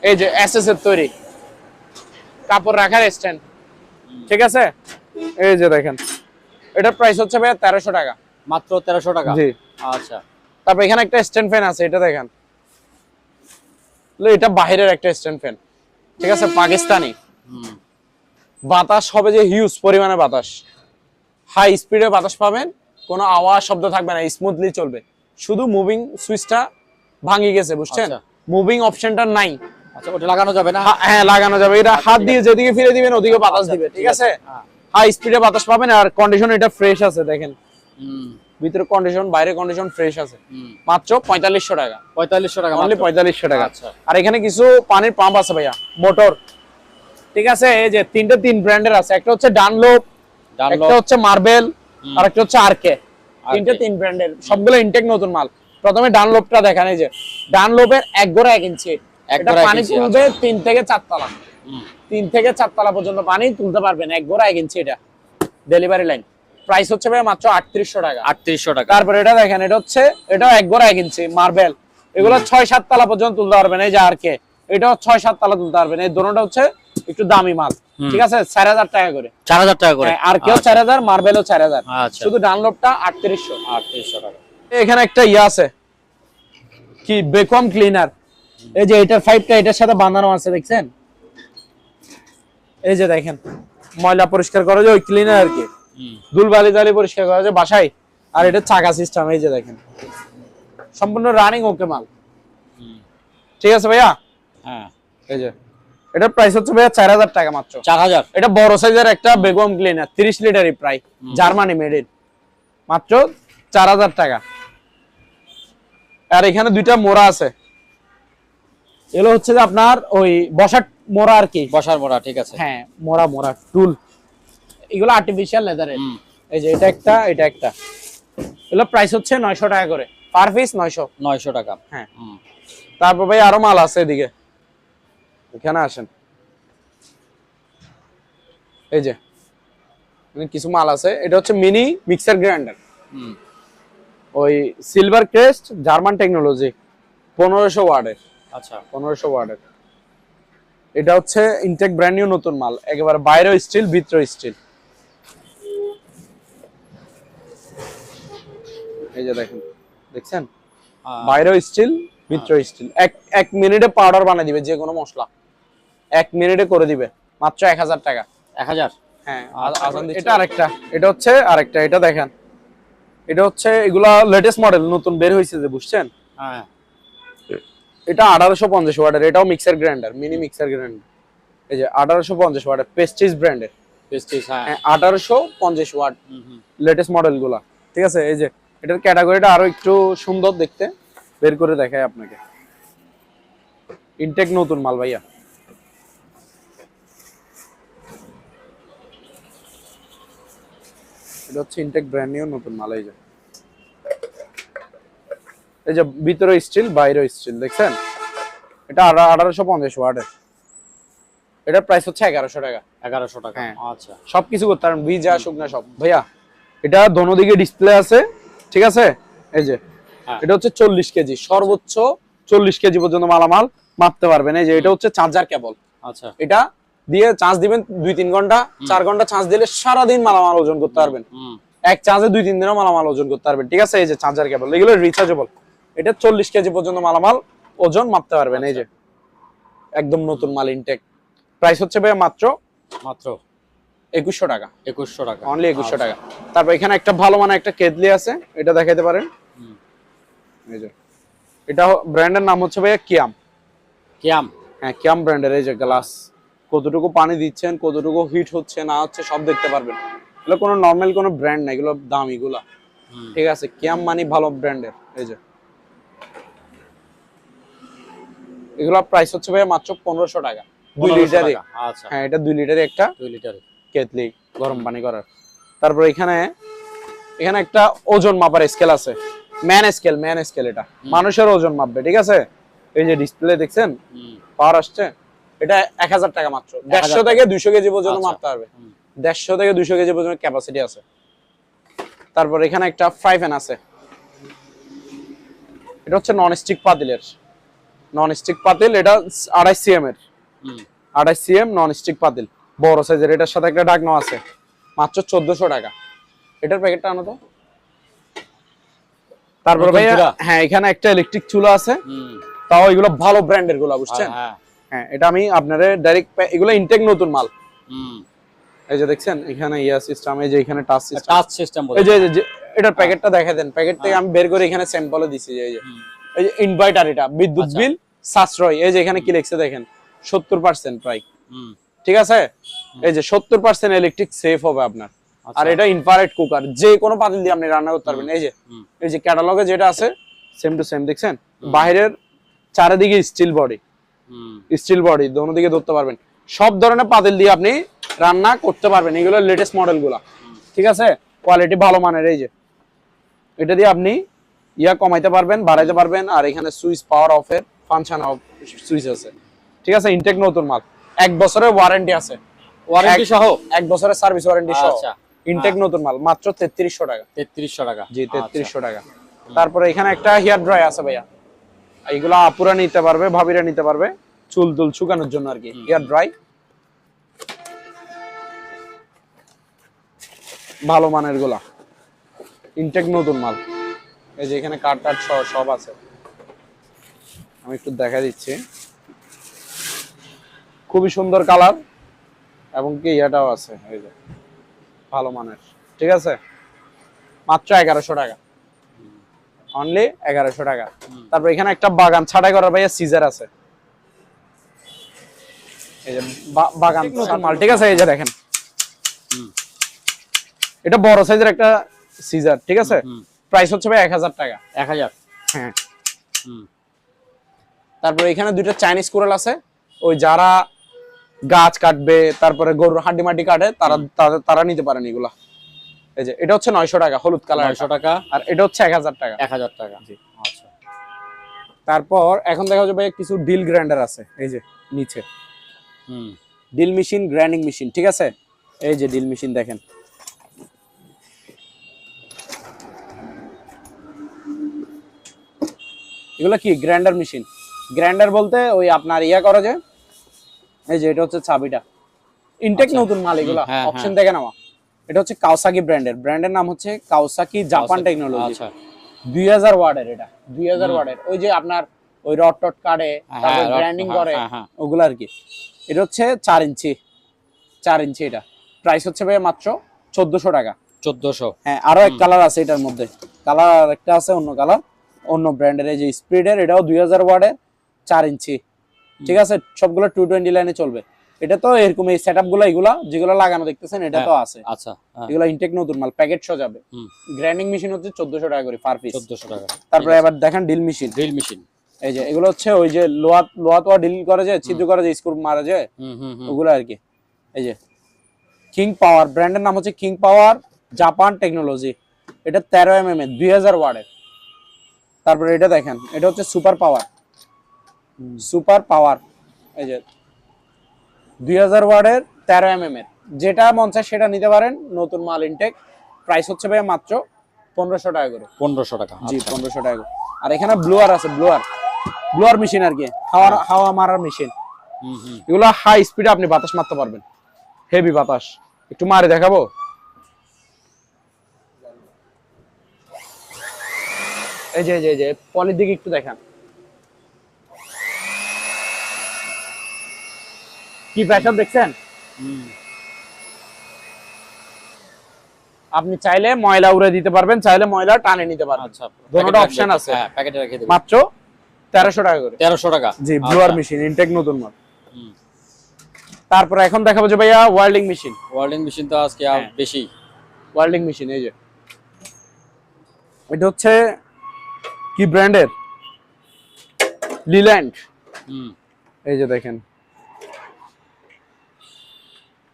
[SPEAKER 1] এই যে এসএস এর তৈরি কাপড় রাখার স্ট্যান্ড, ঠিক আছে। এই যে দেখেন, এটার প্রাইস হচ্ছে ভাইয়া 1,300 টাকা,
[SPEAKER 2] মাত্র 1,300 টাকা,
[SPEAKER 1] জি।
[SPEAKER 2] আচ্ছা।
[SPEAKER 1] তারপর এখানে একটা স্ট্যান্ড ফ্যান আছে, এটা দেখেন, এটা বাইরের একটা স্ট্যান্ড ফ্যান, ঠিক আছে, পাকিস্তানি। বাতাস হবে যে হিউজ পরিমাণে বাতাস, হাই স্পিডে বাতাস পাবেন, কোনো আওয়াজ শব্দ থাকবে না, স্মুথলি চলবে। শুধু মুভিং সুইচটা ভাঙি গেছে, বুঝছেন, মুভিং অপশনটা নাই।
[SPEAKER 2] আচ্ছা, ওটা লাগানো যাবে না?
[SPEAKER 1] হ্যাঁ লাগানো যাবে, এটা হাত দিয়ে যেদিকে ফিরে দিবেন ওদিকে বাতাস দিবে, ঠিক আছে। হাই স্পিডে বাতাস পাবেন, আর কন্ডিশন এটা ফ্রেশ আছে, দেখেন ভিতরে কন্ডিশন, বাইরে কন্ডিশন ফ্রেশ আছে, মাত্র 4,500 টাকা,
[SPEAKER 2] 4,500 টাকা,
[SPEAKER 1] অনলি 4,500 টাকা।
[SPEAKER 2] আচ্ছা।
[SPEAKER 1] আর এখানে কিছু পানির পাম্প আছে ভাইয়া, মোটর, ঠিক আছে। এই যে 3 ব্র্যান্ডের আছে, একটা হচ্ছে ডানলোপ, একটা হচ্ছে মার্বেল আর একটা হচ্ছে আরকে, তিন ব্র্যান্ডের, সবগুলো ইনটেক নতুন মাল। প্রথমে ডানলোপটা দেখেন, এই যে ডানলোপের 1 গোড়া 1 ইঞ্চি, এটা পানি তুলবে 3 থেকে 4 তলা, 3 থেকে 4 তলা পর্যন্ত পানি তুলতে পারবেন, 1 গোড়া 1 ইঞ্চি। এটা ডেলিভারি লাইন, প্রাইস হচ্ছে ভাই মাত্র 3800 টাকা।
[SPEAKER 2] 3800 টাকা।
[SPEAKER 1] তারপর এটা দেখেন, এটা হচ্ছে, এটাও 1 গোড়া 1 ইঞ্চি মার্বেল, এগুলো 6-7 তলা পর্যন্ত তুলতে পারবেন। এই যে আরকে, এটাও 6-7 তলা তুলতে পারবেন। এই দুটোটা হচ্ছে একটু দামি মাল, ঠিক আছে, 4000 টাকা করে,
[SPEAKER 2] 4000 টাকা করে।
[SPEAKER 1] আর কেউ 4000, মার্বেলও 4000,
[SPEAKER 2] আচ্ছা,
[SPEAKER 1] শুধু ডানলপটা 3800।
[SPEAKER 2] 3800 টাকা।
[SPEAKER 1] এখানে একটা ইয়া আছে কি, বেকম ক্লিনার, এই যে এটার 5টা এটার সাথে বাঁধানো আছে, দেখছেন? এই যে দেখেন, ময়লা পরিষ্কার করা যায় ওই ক্লিনার আর কি, ধুলবালি টালি পরিষ্কার করা যায় বাসায়। আর এটা চাকা সিস্টেম, এই যে দেখেন, সম্পূর্ণ রানিং ওকে মাল, ঠিক আছে ভাইয়া?
[SPEAKER 2] হ্যাঁ,
[SPEAKER 1] এই যে এটার প্রাইস হচ্ছে ভাইয়া 4000 টাকা মাত্র।
[SPEAKER 2] 4000।
[SPEAKER 1] এটা বড় সাইজের একটা বেগম ক্লিনার, 30 লিটারই প্রায়, জার্মানি মেড ইন, মাত্র 4000 টাকা। আর এখানে দুইটা মোড়া আছে, এগুলো হচ্ছে যে আপনার ওই বসার মোড়া আর কি,
[SPEAKER 2] বসার মোড়া, ঠিক আছে।
[SPEAKER 1] হ্যাঁ, মোড়া টুল, এগুলো আর্টিফিশিয়াল লেদারের। এই যে এটা একটা, এটা একটা, এগুলো প্রাইস হচ্ছে 900 টাকা করে, পার পিস 900
[SPEAKER 2] টাকা।
[SPEAKER 1] হ্যাঁ। তারপর ভাই আরো মাল আছে এদিকে, এখানে আসেন, এই যে কিছু মাল আছে। এটা হচ্ছে মিনি মিক্সার গ্রাইন্ডার, ওই সিলভার ক্রেস্ট, জার্মান টেকনোলজি, 1500 ওয়াটের।
[SPEAKER 2] আচ্ছা,
[SPEAKER 1] 1500 ওয়াটের। এটা হচ্ছে ইনটেক ব্র্যান্ড নিউ নতুন মাল, একেবারে বাইরেও স্টিল, ভিতরেও স্টিল। এই যে দেখেন, দেখছেন, বাইরেও স্টিল, ভিতরেও স্টিল। এক মিনিটে পাউডার বানিয়ে দিবে, যে কোনো মশলা 1 মিনিটে করে দিবে, মাত্র 1000 টাকা।
[SPEAKER 2] 1000?
[SPEAKER 1] হ্যাঁ। এটা আরেকটা, এটা হচ্ছে আরেকটা, এটা দেখেন, এটা হচ্ছে, এগুলা লেটেস্ট মডেল, নতুন বের হয়েছে যে, বুঝছেন?
[SPEAKER 2] হ্যাঁ।
[SPEAKER 1] এটা 1850 ওয়াটের, এটাও mixer grinder, mini mixer grinder. এই যে 1850 ওয়াটের, পেস্টিজ ব্র্যান্ডের,
[SPEAKER 2] পেস্টিজ। হ্যাঁ,
[SPEAKER 1] 1850 ওয়াট, লেটেস্ট মডেল গুলা, ঠিক আছে? এই যে এটার ক্যাটাগরিটা আরো একটু সুন্দর দেখতে, বের করে দেখাই আপনাকে। ইনটেক নতুন মাল ভাইয়া। এটা হচ্ছে ইনটেক ব্র্যান্ড নিউ নতুন মাল। এই যে ভিতরে স্টিল, বাইরে স্টিল, দেখছেন? এটা 1850 ওয়াটের, এটার প্রাইস হচ্ছে 1100 টাকা।
[SPEAKER 2] 1100 টাকা।
[SPEAKER 1] হ্যাঁ।
[SPEAKER 2] আচ্ছা,
[SPEAKER 1] সবকিছু করতে পারেন, ভিজা শুকনা সব ভাইয়া। এটা দোনো দিকে ডিসপ্লে আছে, ঠিক আছে? এই যে এটা হচ্ছে 40 কেজি, সর্বোচ্চ 40 কেজি পর্যন্ত মালামাল মাপতে পারবেন। এই যে এটা হচ্ছে চার্জার কেবল।
[SPEAKER 2] আচ্ছা,
[SPEAKER 1] এটা দিয়ে চার্জ দিবেন 2-3 ঘন্টা, 4 ঘন্টা চার্জ দিলে সারাদিন মালামাল ওজন করতে পারবেন। এক চার্জে 2-3 দিনও মালামাল ওজন করতে পারবেন, ঠিক আছে? এই যে চার্জার কেবল, এগুলো রিচার্জেবল। এটা 40 কেজি পর্যন্ত মালামাল ওজন মাপতে পারবেন। এই যে একদম নতুন মাল, ইনটেক। প্রাইস হচ্ছে ভাই মাত্র 2100 টাকা।
[SPEAKER 2] 2100 টাকা,
[SPEAKER 1] অনলি 2100 টাকা। তারপর এখানে একটা ভালো মানে একটা কেটলি আছে, এটা দেখাইতে পারেন। এই যে এটা ব্র্যান্ডের নাম হচ্ছে ভাইয়া কিয়াম।
[SPEAKER 2] কিয়াম?
[SPEAKER 1] হ্যাঁ, কিয়াম ব্র্যান্ডের। এই যে গ্লাস, কতটুকু পানি দিচ্ছেন, কতটুকু হিট হচ্ছে না হচ্ছে, সব দেখতে পারবেন। এগুলো কোনো নরমাল কোনো ব্র্যান্ড না, এগুলো দামি গুলা, ঠিক আছে? কিয়াম মানে ভালো ব্র্যান্ডের। এই যে এগুলো প্রাইস হচ্ছে ভাইয়া মাত্র 1500 টাকা, 2 লিটারে।
[SPEAKER 2] আচ্ছা,
[SPEAKER 1] হ্যাঁ, এটা 2 লিটারে একটা,
[SPEAKER 2] 2 লিটারে
[SPEAKER 1] কেটলি, গরম পানি করার। তারপর এখানে একটা ওজন মাপার স্কেল আছে, ম্যান স্কেল। এটা মানুষের ওজন মাপবে, ঠিক আছে? এই যে ডিসপ্লে দেখছেন, পাওয়ার আসছে। এটা 1000 টাকা মাত্র, 150 থেকে 200 কেজি পর্যন্ত মাপতে পারবে। 150 থেকে 200 কেজি পর্যন্ত ক্যাপাসিটি আছে। তারপর এখানে একটা ফ্রাই প্যান আছে, এটা হচ্ছে নন স্টিক পাতিলের, এটা 28 সিএম এর, 28 সিএম নন স্টিক পাতিল, বড় সাইজের। এটার সাথে একটা ঢাকনা আছে, মাত্র 1400 টাকা। এটার প্যাকেটটা আনো তো। তারপর ভাইয়া, হ্যাঁ, এখানে একটা ইলেকট্রিক চুলা আছে, তাও এগুলো ভালো ব্র্যান্ডের গুলো, বুঝছেন? হ্যাঁ, এটা আমি আপনারে ডাইরেক্ট, এগুলো ইনটেক নতুন মাল। এই যে দেখছেন, এখানে ইয়া সিস্টেম, এই যে এখানে টাচ সিস্টেম। এই যে এটার প্যাকেটটা দেখাই দেন, প্যাকেট থেকে আমি বের করে এখানে স্যাম্পলে দিছি। এই যে ইনভার্টার, এটা বিদ্যুৎ বিল সাশ্রয়। এই যে এখানে কি লিখছে দেখেন, 70% প্রায়, ঠিক আছে? এই যে 70% ইলেকট্রিক সেভ হবে আপনার। আর এটা ইনফ্রারেড কুকার, যে কোনো পাতিল দিয়ে আপনি রান্না করতে পারবেন। এই যে ক্যাটালগে যেটা আছে, সেম টু সেম, দেখছেন? বাইরের চারিদিকে স্টিল বডি, দোনো দিকে ধরতে পারবেন। সব ধরনের পাতিল দিয়ে আপনি রান্না করতে পারবেন। এগুলো লেটেস্ট মডেল গুলা, ঠিক আছে, কোয়ালিটি ভালো মানের। এই যে এটা দিয়ে আপনি ইয়া কমাইতে পারবেন, বাড়াইতে পারবেন। আর এখানে সুইচ পাওয়ার অফের ফাংশন অফ সুইচ আছে, ঠিক আছে। ইনটেক নতুন মাল, 1 বছরের ওয়ারেন্টি আছে,
[SPEAKER 2] ওয়ারেন্টি সহ
[SPEAKER 1] 1 বছরের সার্ভিস ওয়ারেন্টি সহ।
[SPEAKER 2] আচ্ছা,
[SPEAKER 1] ইনটেক নতুন মাল মাত্র 3300 টাকা।
[SPEAKER 2] 3300 টাকা।
[SPEAKER 1] জি 3300 টাকা। তারপরে এখানে একটা হেয়ার ড্রাই আছে ভাইয়া, এইগুলা আপুরা নিতে পারবে, ভাবিরা নিতে পারবে, চুল টুল শুকানোর জন্য আর কি। হেয়ার ড্রাই ভালো মানের গুলা, ইনটেক নতুন মাল। এই যে এখানে কাট টাট সব আছে, আমি একটু দেখা দিচ্ছি। খুবই সুন্দর কালার এবং কি ইয়াটাও আছে, এই যে ভালো মানের, ঠিক আছে। মাত্র 1100 টাকা, অনলি 1100 টাকা। তারপর এখানে একটা বাগান ছাটাই করার ভাইয়া সিজার আছে, এই যে বাগান মাল, ঠিক আছে। এই যে দেখেন, এটা বড় সাইজের একটা সিজার, ঠিক আছে। প্রাইস হচ্ছে ভাই 1000 টাকা।
[SPEAKER 2] 1000।
[SPEAKER 1] হ্যাঁ। তারপরে এখানে দুইটা চাইনিজ কোরাল আছে, ওই যারা গাছ কাটবে, তারপরে গরুর হাড্ডি মাটি কাটে, তারা নিতে পারেন এগুলা। এই যে এটা হচ্ছে 900 টাকা, হলুদ কালার
[SPEAKER 2] 900 টাকা।
[SPEAKER 1] আর এটা হচ্ছে 1000 টাকা।
[SPEAKER 2] 1000 টাকা।
[SPEAKER 1] জি।
[SPEAKER 2] আচ্ছা।
[SPEAKER 1] তারপর এখন দেখা যাবে কিছু ডিল গ্রাইন্ডার আছে, এই যে নিচে ডিল মেশিন, গ্রাইন্ডিং মেশিন, ঠিক আছে। এই যে ডিল মেশিন দেখেন, এগুলো কি গ্রাইন্ডার মেশিন। গ্রাইন্ডার বলতে ওই আপনার ইয়া করা যায়, এই যে এটা হচ্ছে চাবিটা, ইনটেক নতুন মাল, এগুলা অপশন থেকে নেওয়া। এটা হচ্ছে কাওসাকি ব্র্যান্ডের নাম হচ্ছে কাওসাকি জাপান টেকনোলজি। আচ্ছা। 2000 ওয়াটের, এটা 2000 ওয়াটের। ওই যে আপনার ওই রড টট কাটে, তারপর গ্রাইন্ডিং করে, ওগুলা আর কি। এটা হচ্ছে 4 ইঞ্চি, 4 ইঞ্চি। এটা প্রাইস হচ্ছে ভাই মাত্র 1400 টাকা।
[SPEAKER 2] 1400।
[SPEAKER 1] হ্যাঁ, আরো এক কালার আছে এটার মধ্যে, কালার একটা আছে অন্য কালার, অন্য ব্র্যান্ডের। এই যে স্পিডের, এটাও 2000 ওয়াটের, 4 ইঞ্চি, ঠিক আছে। সবগুলো 220 লাইনে চলবে। এটা তো এরকম এই সেটআপগুলো, এগুলা যেগুলো লাগানো দেখতেছেন, এটা তো আছে।
[SPEAKER 2] আচ্ছা,
[SPEAKER 1] এগুলো ইনটেক নতুন মাল, প্যাকেট সহ যাবে। গ্রাইন্ডিং মেশিন হচ্ছে 1400 টাকা করে পার পিস।
[SPEAKER 2] 1400 টাকা।
[SPEAKER 1] তারপরে এবার দেখেন ডিল মেশিন।
[SPEAKER 2] ড্রিল মেশিন,
[SPEAKER 1] এই যে এগুলো হচ্ছে ওই যে লোহা তো ডিল করে যায়, ছিদ্র করে যায়, স্ক্রু মারা যায়, ওগুলো আর কি। এই যে কিং পাওয়ার, ব্র্যান্ডের নাম হচ্ছে কিং পাওয়ার জাপান টেকনোলজি। এটা 13 mm 2000 ওয়াটের। তারপরে এটা দেখেন, এটা হচ্ছে সুপার পাওয়ার, সুপার পাওয়ার। এই যে 2000 ওয়াটের 13 mm এর, যেটা মন চায় সেটা নিতে পারেন। নতুন মাল ইনটেক, প্রাইস হচ্ছে ভাই মাত্র 1500 টাকা করে।
[SPEAKER 2] 1500 টাকা।
[SPEAKER 1] জি 1500 টাকা। আর এখানে ব্লোয়ার আছে, ব্লোয়ার মেশিন আর কি, হাওয়া মারার মেশিন। এগুলো হাই স্পিডে আপনি বাতাস মারতে পারবেন, হেভি বাতাস। একটু মারে দেখাবো। এই যে এই যে পলির দিকে একটু দেখান, কি প্রেসার দেখছেন। আপনি চাইলে ময়লা উড়ে দিতে পারবেন, চাইলে ময়লা টানে নিতে পারবেন। আচ্ছা, দুটোটা অপশন আছে।
[SPEAKER 2] হ্যাঁ, প্যাকেটে রেখে দেব।
[SPEAKER 1] মাত্র 1300 টাকা করে।
[SPEAKER 2] 1300 টাকা।
[SPEAKER 1] জি, ব্লোয়ার মেশিন, ইনটেক নতুন মাল। তারপর এখন দেখাবো যে ভাইয়া ওয়েল্ডিং মেশিন।
[SPEAKER 2] ওয়েল্ডিং মেশিন তো আজকে বেশি।
[SPEAKER 1] ওয়েল্ডিং মেশিন, এই যে এটা হচ্ছে কি ব্র্যান্ডের, লিল্যান্ড। এই যে দেখেন,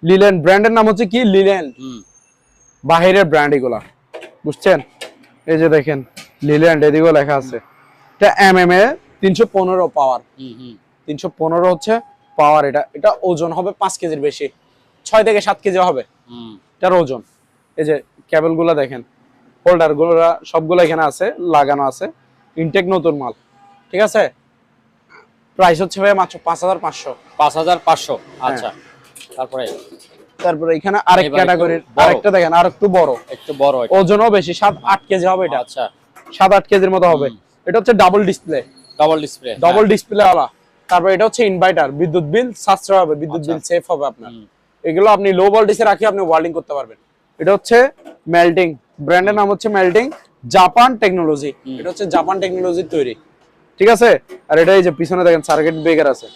[SPEAKER 1] লিল্যান্ড ব্র্যান্ডের নাম হচ্ছে কি, লিল্যান্ড। বাহিরের ব্র্যান্ড এগুলা, বুঝছেন। এই যে দেখেন লিল্যান্ড, এদিকেও লেখা আছে। এটা MMA 315 পাওয়ার, 315 হচ্ছে পাওয়ার। এটা ওজন হবে 5 কেজির বেশি, 6 থেকে 7 কেজি হবে এটার ওজন। এই যে কেবল গুলা দেখেন, হোল্ডার গুলা সবগুলো এখানে আছে, লাগানো আছে, ইনটেক নতুন মাল, ঠিক আছে। প্রাইস হচ্ছে ভাই মাত্র 5500।
[SPEAKER 2] 5500। আচ্ছা। তারপরে
[SPEAKER 1] এখানে আরেক ক্যাটাগরির আরেকটা দেখেন, আর একটু বড়, ওজনও বেশি, 7-8 কেজি হবে এটা। আচ্ছা, 7-8 কেজির মতো হবে। এটা হচ্ছে ডাবল ডিসপ্লে, ডাবল ডিসপ্লে ওয়ালা। তারপর এটা হচ্ছে ইনভার্টার, বিদ্যুৎ বিল সাশ্রয় হবে, বিদ্যুৎ বিল সেভ হবে আপনার। এগুলো আপনি লো ভোল্টেজে রাখি আপনি ওয়েল্ডিং করতে পারবেন। এটা হচ্ছে মেল্টিং, ব্র্যান্ডের নাম হচ্ছে মেল্টিং জাপান টেকনোলজি। এটা হচ্ছে জাপান টেকনোলজির তৈরি, ঠিক আছে। আর এটা এই যে পিছনে দেখেন সার্কিট ব্রেকার আছে,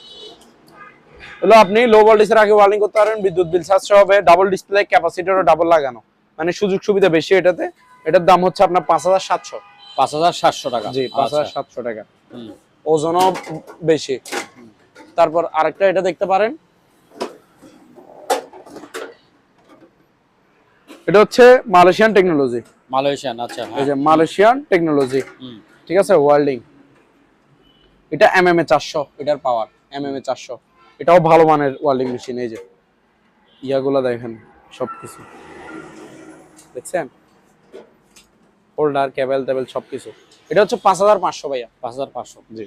[SPEAKER 1] এগুলো আপনি লো ভোল্টেজে রাখি ওয়েল্ডিং করতে পারবেন, বিদ্যুৎ বিল সাশ্রয় হবে। ডাবল ডিসপ্লে, ক্যাপাসিটরও ডাবল লাগানো, মানে সুযোগ সুবিধা বেশি এটাতে। এটার দাম হচ্ছে আপনার 5700।
[SPEAKER 2] 5700 টাকা।
[SPEAKER 1] জি 5700 টাকা। ওজনও বেশি। তারপর আরেকটা এটা দেখতে পারেন, এটা হচ্ছে মালয়েশিয়ান টেকনোলজি।
[SPEAKER 2] মালয়েশিয়ান, আচ্ছা
[SPEAKER 1] এই যে মালয়েশিয়ান টেকনোলজি, ঠিক আছে, ওয়েল্ডিং। এটা এমএমএ 400, এটার পাওয়ার এমএমএ 400। এটাও ভালো মানের ওয়েল্ডিং মেশিন। এই যে ইয়াগুলো দেখেন, সবকিছু দেখছেন, হোল্ডার, কেবল টেবল সবকিছু। এটা হচ্ছে 5500 ভাইয়া,
[SPEAKER 2] 5500।
[SPEAKER 1] জি।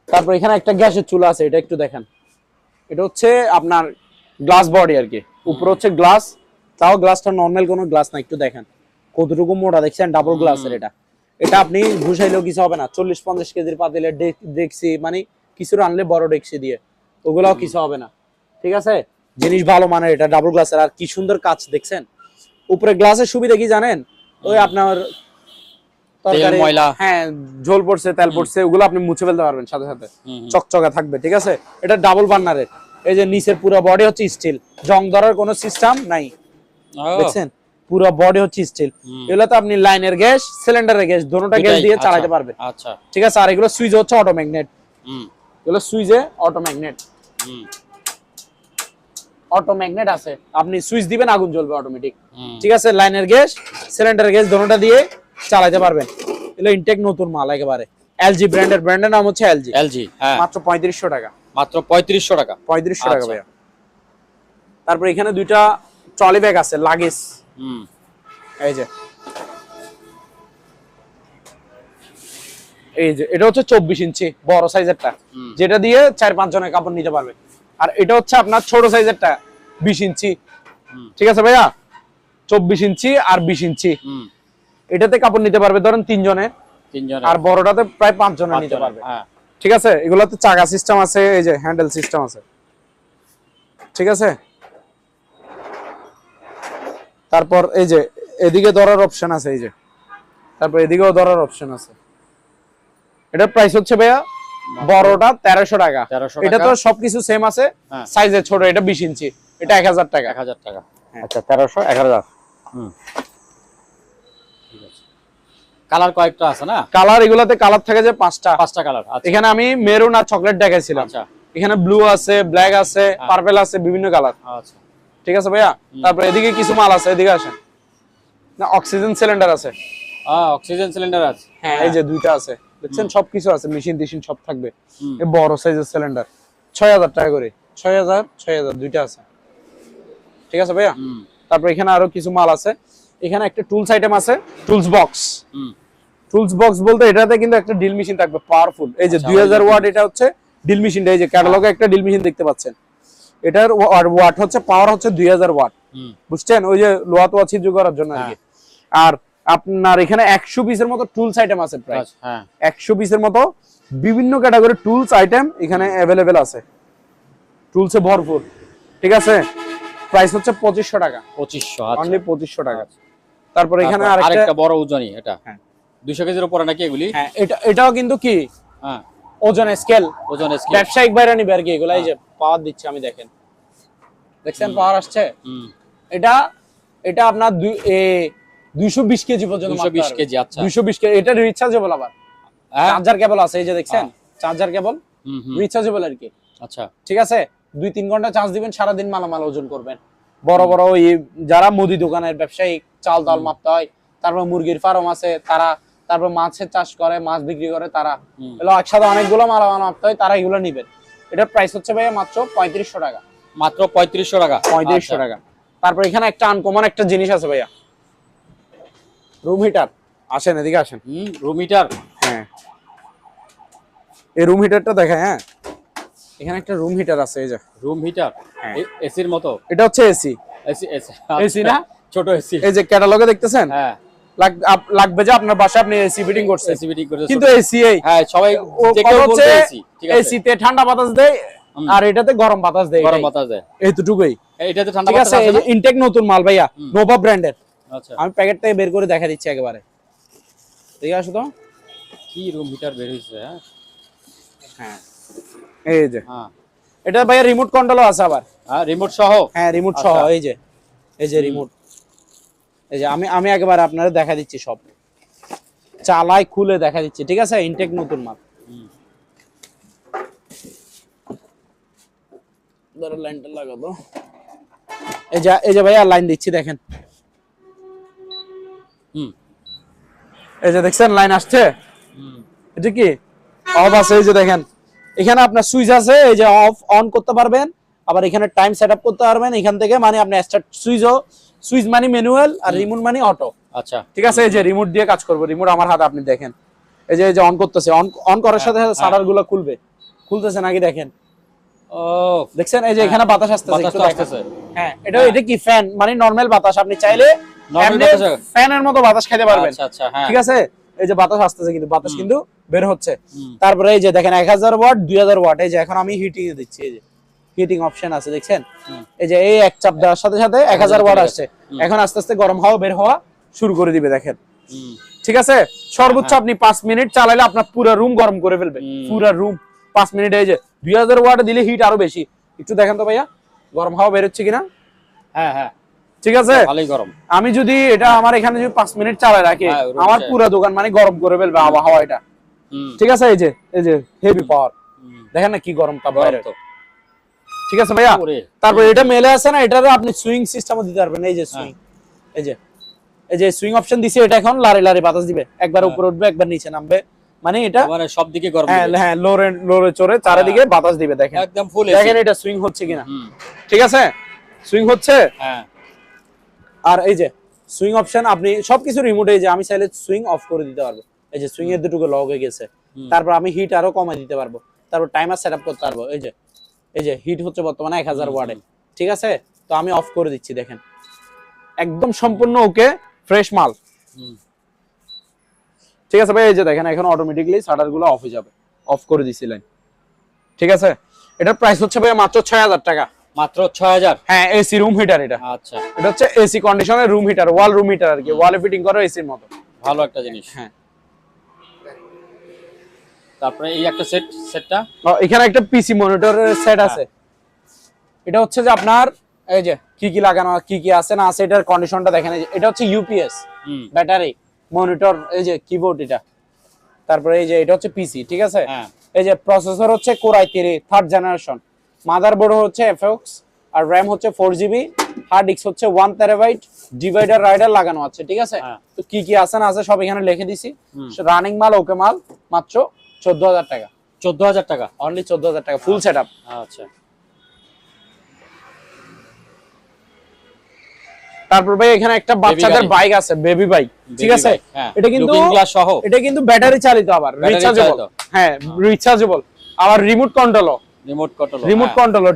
[SPEAKER 1] তারপর এখানে একটা গ্যাসের চুলা আছে, এটা একটু দেখেন। এটা হচ্ছে আপনার গ্লাস বডি আর কি, উপরে হচ্ছে গ্লাস, তাও গ্লাসটা নরমাল কোনো গ্লাস না। একটু দেখেন কতটুকু মোটা, দেখছেন, ডাবল গ্লাসের। এটা এটা আপনি ঘুষাইলেও কিছু হবে না। 40-50 কেজির পাতিলে ডেক্সি, মানে কিছু আনলে বড় ডেক্সি দিয়ে, ওগুলাও কিছু হবে না, ঠিক আছে। জিনিস ভালো মানের, এটা ডাবল গ্লাসের। আর কি সুন্দর কাজ দেখছেন। উপরে গ্লাসের সুবিধা কি জানেন? ওই আপনার তরকারি, হ্যাঁ, ঝোল পড়ছে, তেল পড়ছে, ওগুলো আপনি মুছে ফেলতে পারবেন সাথে সাথে, চকচকে থাকবে, ঠিক আছে। এটা ডাবল বার্নারের। এই যে নিচের পুরো বডি হচ্ছে স্টিল, জং ধরার কোনো সিস্টেম নাই, দেখছেন, পুরো বডি হচ্ছে স্টিল। এগুলো তো আপনি লাইনের গ্যাস, সিলিন্ডারের গ্যাস, দুটোটা গ্যাস দিয়ে চালাতে পারবেন,
[SPEAKER 2] আচ্ছা,
[SPEAKER 1] ঠিক আছে। আর এগুলো সুইচ হচ্ছে অটো ম্যাগনেট, এগুলো সুইচে অটো ম্যাগনেট, অটো ম্যাগনেট আছে, আপনি সুইচ দিবেন আগুন জ্বলবে অটোমেটিক, ঠিক আছে। লাইনের গ্যাস, সিলিন্ডারের গ্যাস দুটোটা দিয়ে চালাতে পারবেন। এগুলো ইনটেক নতুন মাল একেবারে। এলজি ব্র্যান্ডের, ব্র্যান্ডের নাম হচ্ছে এলজি।
[SPEAKER 2] এলজি, হ্যাঁ,
[SPEAKER 1] মাত্র 3500 টাকা,
[SPEAKER 2] মাত্র 3500 টাকা,
[SPEAKER 1] 3500 টাকা ভাইয়া। তারপর এখানে দুইটা ট্রলি ব্যাগ আছে, লাগেজ। এই যে, এই যে এটা হচ্ছে 24 ইঞ্চি বড় সাইজেরটা, যেটা দিয়ে 4-5 জনের কাপড় নিতে পারবে। আর এটা হচ্ছে আপনার ছোট সাইজেরটা, 20 ইঞ্চি, ঠিক আছে ভাইয়া, 24 ইঞ্চি আর 20 ইঞ্চি। এটাতে কাপড় নিতে পারবে ধরেন 3 জনের, আর বড়টাতে প্রায় 5 জনের নিতে পারবে, ঠিক আছে। এগুলোতে চাকা সিস্টেম আছে, এই যে হ্যান্ডেল সিস্টেম আছে, ঠিক আছে। তারপর এই যে এদিকে ধরার অপশন আছে, এই যে, তারপর এদিকেও ধরার অপশন আছে। এটার প্রাইস হচ্ছে ভাইয়া বড়টা 1300 টাকা। এটা তো সবকিছু সেম আছে, সাইজে ছোট, এটা 20 ইঞ্চি, এটা 1000 টাকা।
[SPEAKER 2] 1000 টাকা, আচ্ছা, 1300, 1000। ঠিক আছে। কালার কয়েকটা আছে না? কালার
[SPEAKER 1] এগুলাতে কালার থাকে যে 5টা
[SPEAKER 2] কালার।
[SPEAKER 1] এখানে আমি মেরুন আর চকলেট দেখাইছিলাম।
[SPEAKER 2] আচ্ছা,
[SPEAKER 1] এখানে ব্লু আছে, ব্ল্যাক আছে, পার্পল আছে, বিভিন্ন কালার।
[SPEAKER 2] আচ্ছা,
[SPEAKER 1] ঠিক আছে ভাইয়া। তারপর এদিকে কিছু মাল আছে, এদিকে আসেন না। অক্সিজেন সিলিন্ডার আছে,
[SPEAKER 2] অক্সিজেন সিলিন্ডার আছে,
[SPEAKER 1] হ্যাঁ, এই যে দুইটা আছে, দেখছেন, সবকিছু আছে, মেশিন টিশিন সব থাকবে। এই বড় সাইজের সিলিন্ডার 6000 টাকা করে, 6000 দুইটা আছে, ঠিক আছে ভাইয়া। তারপর এখানে আরো কিছু মাল আছে। এখানে একটা টুলস আইটেম আছে, টুলস বক্স। টুলস বক্স বলতে এটাতে কিন্তু একটা ড্রিল মেশিন থাকবে, পাওয়ারফুল। এই যে 2000 ওয়াট, এটা হচ্ছে ড্রিল মেশিনটা। এই যে ক্যাটালগে একটা ড্রিল মেশিন দেখতে পাচ্ছেন, এটার ওয়াট হচ্ছে, পাওয়ার হচ্ছে 2000 ওয়াট, বুঝছেন, ওই যে লোহা তোয়া ছিদ্র করার জন্য আর কি। আর আপনার এখানে 100 পিসের মতো টুলস আইটেম আছে, প্রায় 100 পিসের মতো বিভিন্ন ক্যাটাগরি টুলস আইটেম এখানে অ্যাভেলেবেল আছে, টুলসে ভরপুর, ঠিক আছে। প্রাইস হচ্ছে 2500 টাকা,
[SPEAKER 2] 2500,
[SPEAKER 1] অনলি 2500 টাকা। তারপর এখানে
[SPEAKER 2] আরেকটা বড় ওজনই, এটা 200 কেজির উপরে নাকি এগুলি?
[SPEAKER 1] হ্যাঁ, এটাও কিন্তু কি ওজন স্কেল, ব্যবসায়িক বাইরে নিবে আর কি এগুলা। এই যে পাওয়ার দিচ্ছে আমি, দেখছেন পাওয়ার আসছে। এটা এটা আপনার 220 কেজি পর্যন্ত,
[SPEAKER 2] 220 কেজি, আচ্ছা,
[SPEAKER 1] 220 কেজি। এটা রিচার্জেবল, আবার চার্জার কেবল আছে, এই যে দেখছেন, চার্জার কেবল রিচার্জেবল আর কি, আচ্ছা, ঠিক আছে। 2-3 ঘন্টা চার্জ দিবেন, সারাদিন মালামাল ওজন করবেন। বড় বড় ওই যারা মুদি দোকানের ব্যবসায়ী, চাল ডাল মাপতে হয়, তারপর মুরগির ফার্ম আছে তারা, তারপর মাছের চাষ করে, মাছ বিক্রি করে তারা, এগুলো একসাথে অনেকগুলো মালামাল মাপতে হয়, তারা এগুলো নিবেন। এটার প্রাইস হচ্ছে ভাইয়া মাত্র 3500 টাকা,
[SPEAKER 2] মাত্র 3500 টাকা,
[SPEAKER 1] 3500 টাকা। তারপর এখানে একটা আনকমন একটা জিনিস আছে ভাইয়া, রুম হিটার। আসেন, এদিকে আসেন।
[SPEAKER 2] রুম হিটার,
[SPEAKER 1] হ্যাঁ, এই রুম হিটারটা দেখায়। হ্যাঁ, এখানে একটা রুম হিটার আছে, এই যে
[SPEAKER 2] রুম হিটার, এসির মতো।
[SPEAKER 1] এটা হচ্ছে এসি, এসি না,
[SPEAKER 2] ছোট এসি।
[SPEAKER 1] এই যে ক্যাটালগে দেখতেছেন, হ্যাঁ, লাগবে যে আপনার বাসায় আপনি এসি ফিটিং করছেন, কিন্তু এসি এই, হ্যাঁ, সবাই যে কেউ বলতে এসি, ঠিক আছে, এসি তে ঠান্ডা বাতাস দেয় আর এটাতে গরম বাতাস দেয়, এইটুকুই। এটাতে ঠান্ডা বাতাস আছে। এই যে ইনটেক নতুন মাল ভাইয়া, নোভা ব্র্যান্ডের। আচ্ছা, আমি প্যাকেট থেকে বের করে দেখা দিচ্ছি একেবারে, ঠিক আছে। তো
[SPEAKER 2] কি রুম হিটার বের হইছে,
[SPEAKER 1] হ্যাঁ, এই যে, হ্যাঁ, এটা ভাইয়া রিমোট কন্ট্রোলও আছে আবার,
[SPEAKER 2] রিমোট সহ,
[SPEAKER 1] হ্যাঁ, রিমোট সহ। এই যে, এই যে রিমোট, এই যে আমি একেবারে আপনাদের দেখা দিচ্ছি, সব চালাই খুলে দেখা দিচ্ছি, ঠিক আছে। ইনটেক নতুন মাল, ধরো লাইনটা লাগাবো। এই যে ভাইয়া লাইন দিচ্ছি দেখেন। এই যে দেখছেন লাইন আসছে। এটা কি অফ আছে, এই যে দেখেন এখানে আপনার সুইচ আছে, এই যে অফ অন করতে পারবেন, আবার এখানে টাইম সেটআপ করতে পারবেন এখান থেকে, মানে আপনি স্টার্ট সুইচ মানে ম্যানুয়াল আর রিমোট মানে অটো।
[SPEAKER 2] আচ্ছা
[SPEAKER 1] ঠিক আছে, এই যে রিমোট দিয়ে কাজ করব, রিমোট আমার হাতে, আপনি দেখেন এই যে অন করতেছে, অন করার সাথে সাথে শাটার গুলো খুলতেছে নাকি দেখেন।
[SPEAKER 2] ও
[SPEAKER 1] দেখছেন এই যে এখানে বাতাস আসতেছে, একটু
[SPEAKER 2] আসতেছে।
[SPEAKER 1] হ্যাঁ এটা কি ফ্যান মানে নরমাল বাতাস, আপনি চাইলে ফ্যানের মতো বাতাস খাইতে পারবেন।
[SPEAKER 2] আচ্ছা আচ্ছা হ্যাঁ
[SPEAKER 1] ঠিক আছে, এই যে বাতাস আসতেছে কিন্তু বাতাস কিন্তু বের হচ্ছে। তারপরে এই যে দেখেন 1000 ওয়াট 2000 ওয়াট, এই যে এখন আমি হিটিং এ দিচ্ছি, এই যে হিটিং অপশন আছে দেখছেন, এই যে এই এক চাপ দেওয়ার সাথে সাথে 1000 ওয়াট আসছে, এখন আস্তে আস্তে গরম হাওয়া বের হওয়া শুরু করে দিবে দেখেন। ঠিক আছে, সর্বোচ্চ আপনি 5 মিনিট চালাইলে আপনার পুরো রুম গরম করে ফেলবে, পুরো রুম 5 মিনিট। এই যে 2000 ওয়াট দিলে হিট আরো বেশি, একটু দেখেন তো ভাইয়া গরম হাওয়া বের হচ্ছে কিনা।
[SPEAKER 2] হ্যাঁ হ্যাঁ
[SPEAKER 1] ঠিক আছে,
[SPEAKER 2] ভালোই গরম।
[SPEAKER 1] আমি যদি এটা আমার এখানে যদি 5 মিনিট চালাই রাখি, আমার পুরো দোকান মানে গরম করে ফেলবে আবহাওয়া এটা। ঠিক আছে, এই যে হেভি পাওয়ার দেখেন না কি গরম তাপ বাইরে। ঠিক আছে ভাইয়া, তারপর এটা মেলে আছে না, এটারও আপনি সুইং সিস্টেমও দিতে পারবেন। এই যে সুইং, এই যে সুইং অপশন দিছে, এটা এখন লারে লারে বাতাস দিবে, একবার উপরে উঠবে একবার নিচে নামবে, মানে এটা
[SPEAKER 2] মানে সব দিকে গরম
[SPEAKER 1] দিবে। হ্যাঁ লোরে চড়ে চারিদিকে বাতাস দিবে দেখেন,
[SPEAKER 2] একদম ফুল।
[SPEAKER 1] দেখেন এটা সুইং হচ্ছে কিনা। ঠিক আছে, সুইং হচ্ছে।
[SPEAKER 2] হ্যাঁ,
[SPEAKER 1] আর এই যে সুইং অপশন আপনি সবকিছু রিমোটে, এই যে আমি চাইলে সুইং অফ করে দিতে পারবো, এই যে সুইং এর দুটোকে লক হয়ে গেছে। তারপর আমি হিট আরো কমাই দিতে পারবো, তারপর টাইমার সেটআপ করতে পারবো। এই যে হিট হচ্ছে বর্তমানে 1000 ওয়াটে। ঠিক আছে, তো আমি অফ করে দিচ্ছি দেখেন, একদম সম্পূর্ণ ওকে ফ্রেশ মাল। ঠিক আছে ভাই, এই যে দেখেন এখন অটোমেটিক্যালি শাটার গুলো অফ হয়ে যাবে, অফ করে দিছিলেন। ঠিক আছে, এটার প্রাইস হচ্ছে ভাই মাত্র 6000 টাকা।
[SPEAKER 2] মাত্র 6000?
[SPEAKER 1] হ্যাঁ, এসি রুম হিটার এটা।
[SPEAKER 2] আচ্ছা,
[SPEAKER 1] এটা হচ্ছে এসি কন্ডিশনের রুম হিটার, ওয়াল রুম হিটার আর কি, ওয়ালে ফিটিং করা এসির মতো।
[SPEAKER 2] ভালো একটা জিনিস।
[SPEAKER 1] হ্যাঁ,
[SPEAKER 2] তারপরে এই একটা সেটটা
[SPEAKER 1] এখানে একটা পিসি মনিটরের সেট আছে। এটা হচ্ছে যে আপনার এই যে কি লাগানো, কি আছে না আছে, এটার কন্ডিশনটা দেখেন। এটা হচ্ছে ইউপিএস ব্যাটারি মনিটর, এই যে কিবোর্ড এটা, তারপরে এই যে এটা হচ্ছে পিসি। ঠিক আছে, এই যে প্রসেসর হচ্ছে Core i3 3rd generation, motherboard হচ্ছে FX, আর RAM হচ্ছে 4GB, হার্ড ডিস্ক হচ্ছে 1 টেরাবাইট, ডিভাইডার রাইডার লাগানো আছে। ঠিক আছে, তো কি আছে না আছে সব এখানে লিখে দিছি। রানিং মাল, ওকে মাল, মাত্র 14000 টাকা।
[SPEAKER 2] 14000 টাকা
[SPEAKER 1] অনলি 14000 টাকা ফুল সেটআপ।
[SPEAKER 2] আচ্ছা,
[SPEAKER 1] তারপর ভাই এখানে একটা বাচ্চাদের বাইক আছে, বেবি বাইক। ঠিক আছে, এটা কিন্তু ব্যাটারি চালিত, আবার রিচার্জেবল। হ্যাঁ, রিচার্জেবল, আবার রিমোট কন্ট্রোল।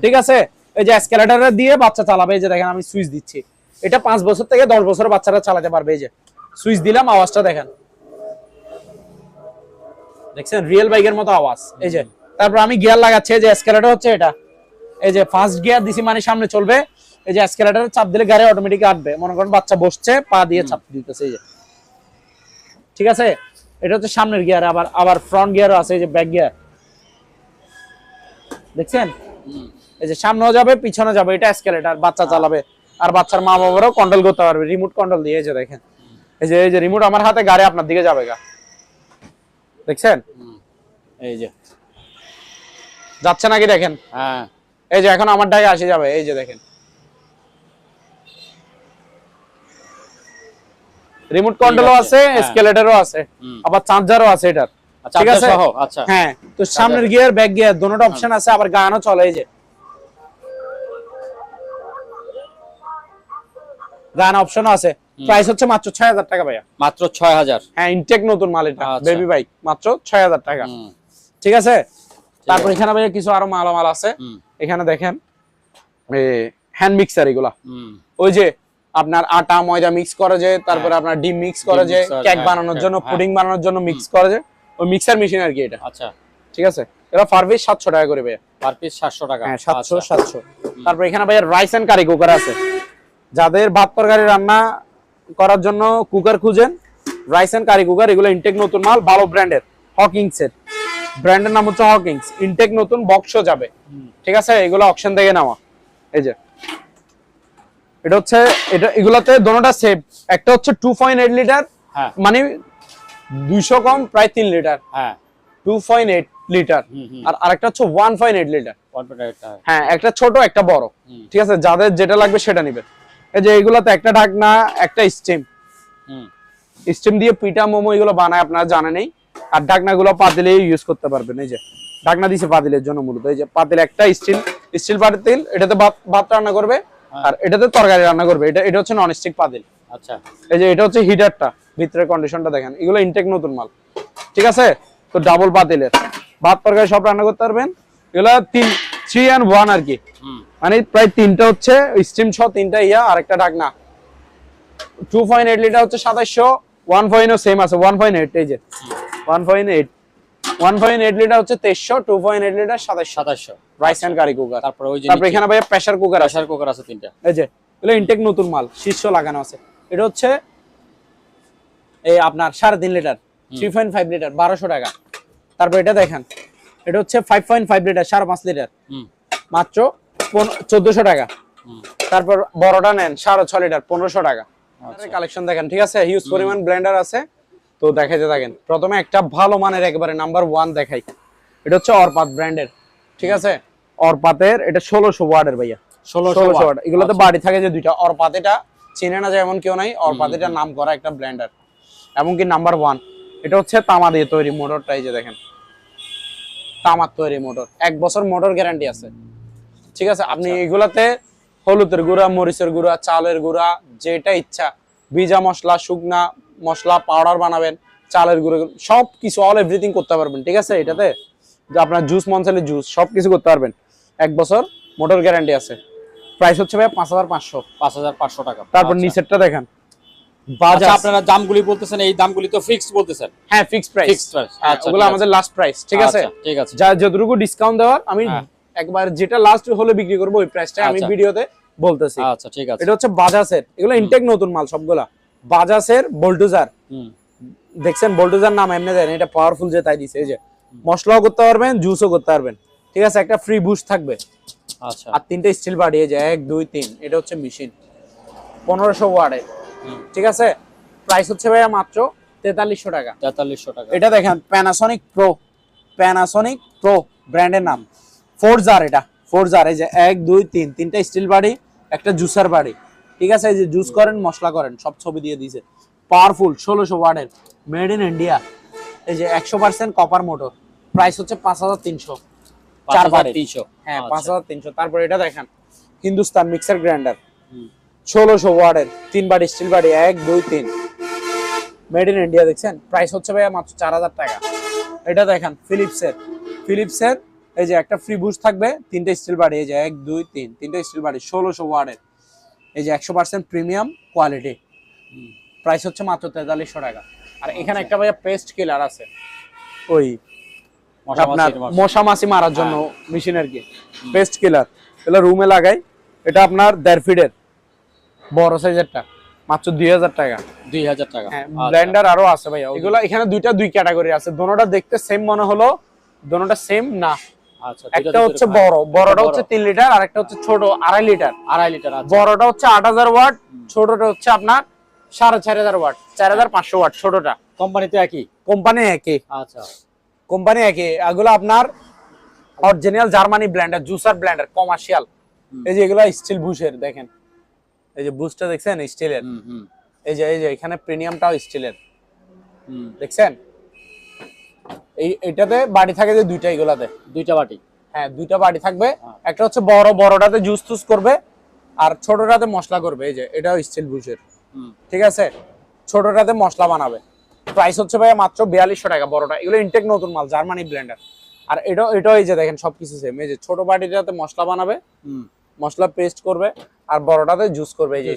[SPEAKER 1] ঠিক আছে, এই যে এসকেলেটর দিয়ে বাচ্চা চালাবে, এই যে দেখেন আমি সুইচ দিচ্ছি, এটা 5 বছর থেকে 10 বছরের বাচ্চারা চালাতে পারবে। এই যে সুইচ দিলাম, আওয়াজটা দেখেন, দেখছেন রিয়েল বাইকের মতো আওয়াজ। এই যে তারপর আমি গিয়ার লাগাচ্ছি, এই যে এসকেলেটর হচ্ছে এটা, এই যে ফার্স্ট গিয়ার দিছি মানে সামনে চলবে, এই যে এসকেলেটরে চাপ দিলে গাড়ি অটোমেটিক আসবে, মনে করেন বাচ্চা বসছে পা দিয়ে চাপ দিতেছে। এই যে ঠিক আছে, এটা হচ্ছে সামনের গিয়ার, আবার ফ্রন্ট গিয়ারও আছে, এই যে ব্যাক গিয়ার দেখছেন, এই যে সামনেও যাবে পিছনে যাবে, এটা এসকেলেটর, বাচ্চা চালাবে, আর বাচ্চার মা বাবারাও কন্ট্রোল করতে পারবে রিমোট কন্ট্রোল দিয়ে। এই যে দেখেন, এই যে রিমোট আমার হাতে, গাড়ি আপনার দিকে যাবে গা, দেখছেন এই যে যাচ্ছে নাকি দেখেন।
[SPEAKER 2] হ্যাঁ,
[SPEAKER 1] এই যে এখন আমার ডাকে আসে যাবে, এই যে দেখেন রিমোট কন্ট্রোলও আছে, এসকেলেটরও আছে, আবার চার্জারও আছে এটার। ঠিক আছে,
[SPEAKER 2] আচ্ছা
[SPEAKER 1] হ্যাঁ, তো সামনের গিয়ার ব্যাক গিয়ার দুটোটা অপশন আছে, আবার গানও চলে। এই যে গান অপশনও আছে। প্রাইস হচ্ছে মাত্র 6000 টাকা ভাইয়া,
[SPEAKER 2] মাত্র 6000।
[SPEAKER 1] হ্যাঁ, ইনটেক নতুন মাল এটা, বেবি বাইক, মাত্র 6000 টাকা। ঠিক আছে, তারপর এখানে ভাইয়া কিছু আরো মালামাল আছে। এখানে দেখেন হ্যান্ড মিক্সার, এগুলা ওই যে আপনার আটা ময়দা মিক্স করা যায়, তারপরে আপনার ডিম মিক্স করা যায়, কেক বানানোর জন্য, পুডিং বানানোর জন্য মিক্স করা যায়, ওই মিক্সার মেশিন আর কি এটা।
[SPEAKER 2] আচ্ছা,
[SPEAKER 1] ঠিক আছে, এটা পার পিস 700 টাকা করে ভাইয়া,
[SPEAKER 2] পার পিস 700 টাকা।
[SPEAKER 1] হ্যাঁ, 700। তারপর এখানে ভাইয়া রাইস এন্ড কারি কুকার আছে, যাদের ভাত তরকারি রান্না করার জন্য কুকার খুঁজেন, রাইস এন্ড কারি কুকার, এগুলো ইনটেক নতুন মাল, ভালো ব্র্যান্ডের, হকিংস এর, ব্র্যান্ডের নাম হচ্ছে হকিংস, ইনটেক নতুন, বক্সও যাবে। ঠিক আছে, এগুলো অকশন থেকে নেওয়া। এই যে এটা হচ্ছে, এগুলাতে দোনোটা সেভ, একটা হচ্ছে 2.8 লিটার, মানে 200 কম প্রায় 3 লিটার।
[SPEAKER 2] হ্যাঁ,
[SPEAKER 1] 2.8 লিটার, আর আরেকটা হচ্ছে 1.8 লিটার।
[SPEAKER 2] 1.8
[SPEAKER 1] হ্যাঁ, একটা ছোট একটা বড়। ঠিক আছে, যাদের যেটা লাগবে সেটা নেবেন। এই যে এগুলাতে একটা ঢাকনা, একটা স্টিম, স্টিম দিয়ে পিঠা মোমো এগুলো বানায়, আপনারা জানেনই। আর ঢাকনাগুলো পাতিলে ইউজ করতে পারবেন। এই যে ঢাকনা দিছে পাতিলের জন্য মূলত। এই যে পাতিল একটা স্টিল পাতিল, এটাতে ভাত রান্না করবে আর এটাতে তরকারি রান্না করবে। এটা হচ্ছে নন স্টিক পাতিল।
[SPEAKER 2] আচ্ছা,
[SPEAKER 1] এই যে এটা হচ্ছে হিটারটা, ভিতরের কন্ডিশনটা দেখেন, এগুলো ইনটেক নতুন মাল। ঠিক আছে, তো ডাবল পাতিলের ভাত তরকারি সব রান্না করতে পারবেন। এগুলো 3 and 1 আর কি, মানে প্রায় তিনটা হচ্ছে স্টিম সহ, তিনটা ইয়া আর একটা ঢাকনা। 2.8 লিটার হচ্ছে 2700, 1.0 সেম আছে 1.8। এই যে 1.8 লিটার হচ্ছে 2300, 2.8 litre 2700 rice and curry cooker.
[SPEAKER 2] তারপর ওই যে
[SPEAKER 1] তারপর এখানে ভাই প্রেসার কুকার আছে।
[SPEAKER 2] প্রেসার কুকার আছে 3টা।
[SPEAKER 1] এই যে এগুলো ইনটেক নতুন মাল, শীর্ষ লাগানো আছে। এটা হচ্ছে এই আপনার 3.5 লিটার, 3.5 লিটার 1200 টাকা। তারপর এটা দেখেন, এটা হচ্ছে 5.5 লিটার 5.5 লিটার, মাত্র 1400 টাকা। তারপর বড়টা নেন 6.5 লিটার 1500 টাকা। কালেকশন দেখেন, ঠিক আছে, হিউজ পরিমাণ ব্লেন্ডার আছে। তো দেখাইতে থাকেন। প্রথমে একটা ভালো মানের একেবারে নাম্বার 1 দেখাই। এটা হচ্ছে অরপাত ব্র্যান্ডের। ঠিক আছে, অরপাতের এটা 1600 ওয়াটের ভাইয়া, 1600 ওয়াট। এগুলোতে বাড়ি থাকে যে দুইটা। অরপাত এটা চিনে না যায় এমন কেউ নাই। অরপাত এটা নাম করা একটা ব্লেন্ডার, এমনকি নাম্বার 1। এটা হচ্ছে তামা দিয়ে তৈরি মোটরটা। এই যে দেখেন, তামার তৈরি মোটর, 1 বছর মোটর গ্যারান্টি আছে। ঠিক আছে, আপনি এগুলাতে হলুদের গুঁড়া, মরিচের গুঁড়া, চালের গুঁড়া, যেটা ইচ্ছা, ভিজা মশলা, শুকনা মশলা পাউডার বানাবেন, চালের গুঁড়ো, সব কিছু অল এভরিথিং করতে পারবেন। ঠিক আছে, এটাতে যে আপনার জুস মন চাইলে জুস সব কিছু করতে পারবেন। 1 বছর মোটর গ্যারান্টি আছে। প্রাইস হচ্ছে ভাই
[SPEAKER 2] 5500 টাকা।
[SPEAKER 1] তারপর নিচেরটা দেখেন,
[SPEAKER 2] আচ্ছা, আপনারা দামগুলি বলতেছেন, এই দামগুলি তো ফিক্সড বলতেছেন?
[SPEAKER 1] হ্যাঁ, ফিক্সড প্রাইস। ওগুলো আমাদের লাস্ট প্রাইস। ঠিক আছে,
[SPEAKER 2] ঠিক আছে।
[SPEAKER 1] যা যতটুকু ডিসকাউন্ট দেওয়ার, আমি একবার যেটা লাস্ট হলে বিক্রি করব ওই প্রাইসটা আমি ভিডিওতে বলতেছি।
[SPEAKER 2] আচ্ছা, ঠিক আছে।
[SPEAKER 1] এটা হচ্ছে বাজাজের, এগুলো ইনটেক নতুন মাল সবগুলা। বাজাজের বোল্টুজার, দেখছেন বোল্টুজার নাম এমনি দেন, এটা পাওয়ারফুল যে তাই দিছে। এই যে মশলাও করতে পারবেন, জুসও করতে পারবেন। ঠিক আছে, একটা ফ্রি বুস্ট থাকবে।
[SPEAKER 2] আচ্ছা, আর
[SPEAKER 1] 3টা স্টিল বাড়ি। এই যে 1 2 3, এটা হচ্ছে মেশিন 1500 ওয়াটের। ঠিক আছে, প্রাইস হচ্ছে ভাইয়া মাত্র 4300 টাকা।
[SPEAKER 2] 4300 টাকা।
[SPEAKER 1] এটা দেখেন প্যানাসোনিক প্রো ব্র্যান্ডের নাম, ফোরজার। এটা ফোরজার। এই যে 1 2 3, 3টা স্টিল বাড়ি, একটা জুসার বাড়ি। ঠিক আছে, এই যে জুস করেন, মশলা করেন, সব ছবি দিয়ে দিয়েছে। পাওয়ারফুল 1600 ওয়াটের, মেড ইন ইন্ডিয়া। এই যে 100% কপার মোটর। প্রাইস হচ্ছে 5300,
[SPEAKER 2] 5300।
[SPEAKER 1] হ্যাঁ 5300। তারপর এটা দেখেন, হিন্দুস্তান মিক্সার গ্রাইন্ডার, 1600 ওয়াটের, 3 বাড়ি স্টিল বাড়ি, 1 2 3, মেড ইন ইন্ডিয়া। দেখছেন, প্রাইস হচ্ছে ভাইয়া মাত্র 4000 টাকা। এটা দেখেন ফিলিপসের, এই যে একটা ফ্রি বুস্ট থাকবে, 3টা স্টিল বাড়ি। এই যে 1 2 3, 3টা স্টিল বাড়ি, 1600 ওয়াটের। এই যে 100% প্রিমিয়াম কোয়ালিটি। প্রাইস হচ্ছে মাত্র 4300 টাকা। আর এখানে একটা ভাইয়া পেস্ট কিলার আছে, ওই আপনার মশা মাছি মারার জন্য মেশিন আর কি, পেস্ট কিলার। এগুলো রুমে লাগাই। এটা আপনার 1.5 ফিটের বড় সাইজেরটা, মাত্র 2000 টাকা।
[SPEAKER 2] 2000 টাকা।
[SPEAKER 1] হ্যাঁ, ব্লেন্ডার আরো আছে ভাইয়া। এগুলো এখানে দুই ক্যাটাগরি আছে। দোনোটা দেখতে সেম মনে হলো, দোনোটা সেম না।
[SPEAKER 2] আচ্ছা,
[SPEAKER 1] একটা হচ্ছে বড়টা হচ্ছে 3 লিটার, আর একটা হচ্ছে ছোট 2.5 লিটার।
[SPEAKER 2] 2.5 লিটার।
[SPEAKER 1] বড়টা হচ্ছে 8000 ওয়াট, ছোটটা হচ্ছে আপনার 4500 ওয়াট, 4500 ওয়াট ছোটটা।
[SPEAKER 2] কোম্পানিতে একই?
[SPEAKER 1] কোম্পানি একই।
[SPEAKER 2] আচ্ছা,
[SPEAKER 1] কোম্পানি একই। এগুলো আপনার original Germany Blender, juicer Blender, commercial. এই যে এগুলো স্টিল বুশের, দেখেন এই যে বুশটা দেখছেন স্টিলের। এই যে এখানে প্রিমিয়ামটাও স্টিলের, দেখছেন। এইটাতে বাড়ি থাকে যে দুইটা, এগুলাতে
[SPEAKER 2] 2টা বাটি।
[SPEAKER 1] হ্যাঁ, 2টা বাড়ি থাকবে। একটা হচ্ছে বড়টাতে জুস টুস করবে, আর ছোটটাতে মশলা করবে। এই যে এটাও স্টিল বুশের। ঠিক আছে, ছোটটাতে মশলা বানাবে। প্রাইস হচ্ছে ভাইয়া মাত্র 4200 টাকা বড়টা। এগুলো ইনটেক নতুন মাল, জার্মানি ব্লেন্ডার। আর এটাও এই যে দেখেন সবকিছু সেম। এই যে ছোট বাটিটাতে মশলা বানাবে, মশলা পেস্ট করবে, আর বড়টাতে জুস করবে। এই যে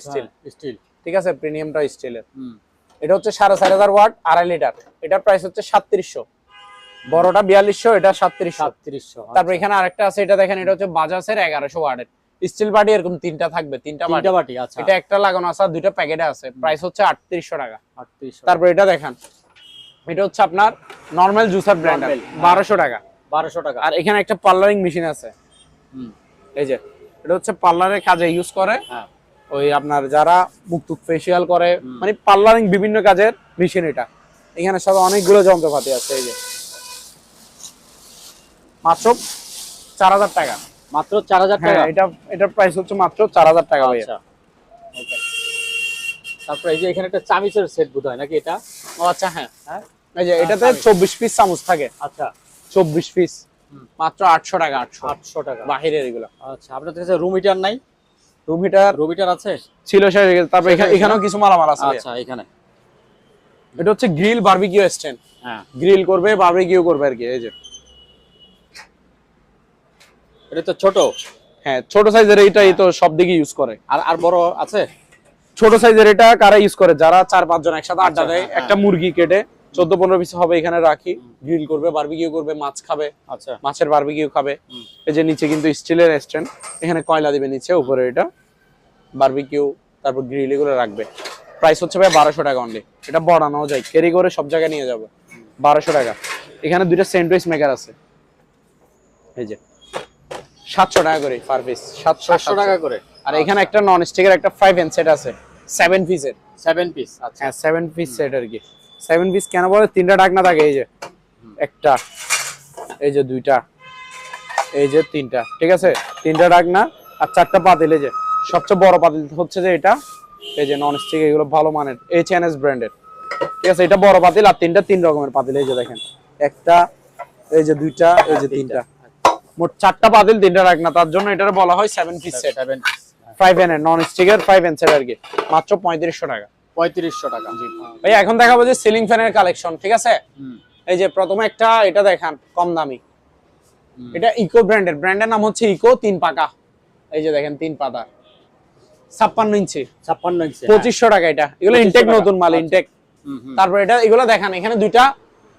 [SPEAKER 1] স্টিল। ঠিক আছে, প্রিমিয়ামটা স্টিলের। এটা হচ্ছে 4500 ওয়াট, 2.5 লিটার। এটার প্রাইস হচ্ছে 3700। বড়টা 4200, এটা 3700। তারপর এখানে আরেকটা আছে, এটা দেখেন, এটা হচ্ছে বাজাজের 1100 ওয়াটের স্টিল বাটি। এরকম 3টা থাকবে, 3টা বাটি।
[SPEAKER 2] আচ্ছা,
[SPEAKER 1] এটা একটা লাগানো আছে, আর 2টা প্যাকেটে আছে। প্রাইস হচ্ছে 3800 টাকা।
[SPEAKER 2] 3800।
[SPEAKER 1] তারপর এটা দেখেন, এটা হচ্ছে আপনার নরমাল জুসার ব্লেন্ডার, 1200 টাকা।
[SPEAKER 2] 1200 টাকা।
[SPEAKER 1] আর এখানে একটা পার্লারিং মেশিন আছে। এই যে এটা হচ্ছে পার্লারের কাজে ইউজ করে। ওই আপনার যারা মুখ ফেসিয়াল করে, মানে পার্লারিং বিভিন্ন কাজের মেশিন এটা। এখানে সব অনেকগুলো যন্ত্রপাতি আছে। এই যে মাত্র 4000 টাকা।
[SPEAKER 2] মাত্র 4000 টাকা।
[SPEAKER 1] হ্যাঁ, এটার প্রাইস হচ্ছে মাত্র 4000 টাকা ভাইয়া।
[SPEAKER 2] আচ্ছা ওকে। তারপর এই যে এখানে একটা চামিচের সেট বোধহয় নাকি এটা?
[SPEAKER 1] ও আচ্ছা, হ্যাঁ
[SPEAKER 2] হ্যাঁ
[SPEAKER 1] এই যে এটাতে
[SPEAKER 2] চামিচ।
[SPEAKER 1] 24 পিস চামচ থাকে।
[SPEAKER 2] আচ্ছা
[SPEAKER 1] 24 পিস মাত্র 800 টাকা।
[SPEAKER 2] 800 টাকা।
[SPEAKER 1] বাহিরের এগুলো।
[SPEAKER 2] আচ্ছা আপনাদের কাছে রুম হিটার নাই?
[SPEAKER 1] রুম হিটার
[SPEAKER 2] রুম হিটার আছে?
[SPEAKER 1] ছিল শেষ হয়ে গেছে। তারপর এখানেও কিছু মালামাল আছে ভাইয়া।
[SPEAKER 2] আচ্ছা এখানে
[SPEAKER 1] এটা হচ্ছে গ্রিল বারবিকিউ স্ট্যান্ড।
[SPEAKER 2] হ্যাঁ
[SPEAKER 1] গ্রিল করবে, বারবিকিউ করবে আর কি। এই যে
[SPEAKER 2] এটা তো ছোট।
[SPEAKER 1] হ্যাঁ, ছোট সাইজের এইটাই তো সব দিকে ইউজ করে।
[SPEAKER 2] আর আর বড় আছে?
[SPEAKER 1] ছোট সাইজের এটা কারা ইউজ করে? যারা 4-5 জন একসাথে আড্ডা দেয়।
[SPEAKER 2] হ্যাঁ।
[SPEAKER 1] একটা মুরগি কেটে 14-15 পিস হবে এখানে রাখি, গ্রিল করবে, বারবিকিউ করবে, মাছ খাবে,
[SPEAKER 2] আচ্ছা
[SPEAKER 1] মাছের বারবিকিউ খাবে। এই যে নিচে কিন্তু স্টিলের স্ট্যান্ড, এখানে কয়লা দিবে নিচে, উপরে এটা বারবিকিউ, তারপর গ্রিল এগুলো রাখবে। প্রাইস হচ্ছে ভাই 1200 টাকা অনলি। এটা বড়ানো যায়, ক্যারি করে সব জায়গায় নিয়ে যাবে। 1200 টাকা। এখানে দুইটা স্যান্ডউইচ মেকার আছে, এই যে 700 টাকা করে পার পিস।
[SPEAKER 2] 700 টাকা করে।
[SPEAKER 1] আর এখানে একটা নন স্টিকের একটা 5 এন্ড সেট আছে 7 পিসের।
[SPEAKER 2] 7 পিস। আচ্ছা
[SPEAKER 1] হ্যাঁ 7 পিস সেট আর কি। 7 পিস কেন বলে? 3টা ঢাকনা থাকে, এই যে একটা, এই যে দুইটা, এই যে 3টা, ঠিক আছে? 3টা ঢাকনা আর 4টা পাতিল। এই যে সবচেয়ে বড় পাতিল হচ্ছে যে এটা, এই যে নন স্টিক, এগুলো ভালো মানের H&S ব্র্যান্ডের, ঠিক আছে? এটা বড় পাতিল আর 3টা 3 রকমের পাতিল। এই যে দেখেন, একটা, এই যে দুইটা, এই যে 3টা, মোট 4টা পাতিল 3টা ঢাকনা। তার জন্য এটার বলা হয় 7 পিস সেট।
[SPEAKER 2] 7
[SPEAKER 1] 5 এর নন স্টিকের 5 এন্ড সেট আর কি। মাত্র 3500 টাকা।
[SPEAKER 2] 3500 টাকা। জি
[SPEAKER 1] ভাই এখন দেখাবো যে সিলিং ফ্যানের কালেকশন, ঠিক আছে? এই যে প্রথমে একটা এটা দেখান, কম দামি। এটা ইকো ব্র্যান্ডের নাম হচ্ছে ইকো 3 পাকা। এই যে দেখেন 3 পাতা, 56 ইঞ্চি,
[SPEAKER 2] 56 ইঞ্চি।
[SPEAKER 1] 2500 টাকা এটা। এগুলো
[SPEAKER 2] 2500
[SPEAKER 1] ইনটেক,
[SPEAKER 2] টাকা।
[SPEAKER 1] নতুন মাল, ইনটেক। তারপর এটা এগুলো দেখান, এখানে দুইটা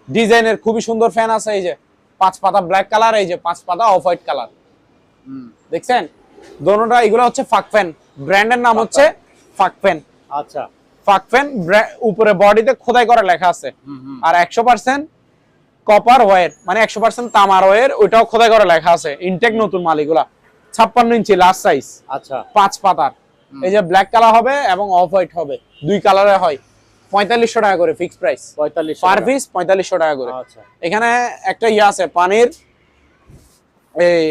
[SPEAKER 1] ডিজাইনের খুবই সুন্দর ফ্যান আছে। এই যে 5 পাতা ব্ল্যাক কালার, এই যে 5 পাতা অফ হোয়াইট কালার, দেখছেন? দোনোটা এগুলো হচ্ছে ফাক ফ্যান, ব্র্যান্ডের নাম হচ্ছে ফাক ফ্যান।
[SPEAKER 2] আচ্ছা
[SPEAKER 1] ফাক ফ্যান, উপরে বডিতে খোদাই করা লেখা আছে। আর 100% কপার ওয়্যার, মানে 100% তামার ওয়্যার, ওইটাও খোদাই করা লেখা আছে। ইনটেক নতুন মাল এগুলা। 56 ইঞ্চি লার্জ সাইজ,
[SPEAKER 2] আচ্ছা
[SPEAKER 1] 5 পাতার। এই যে ব্ল্যাক কালার হবে এবং অফ হোয়াইট হবে, দুই কালারে হয়। 4500 টাকা করে ফিক্স প্রাইস।
[SPEAKER 2] 4500
[SPEAKER 1] পার
[SPEAKER 2] টাকা।
[SPEAKER 1] পিস 4500 টাকা করে।
[SPEAKER 2] আচ্ছা
[SPEAKER 1] এখানে একটা ইয়ে আছে, পানির এই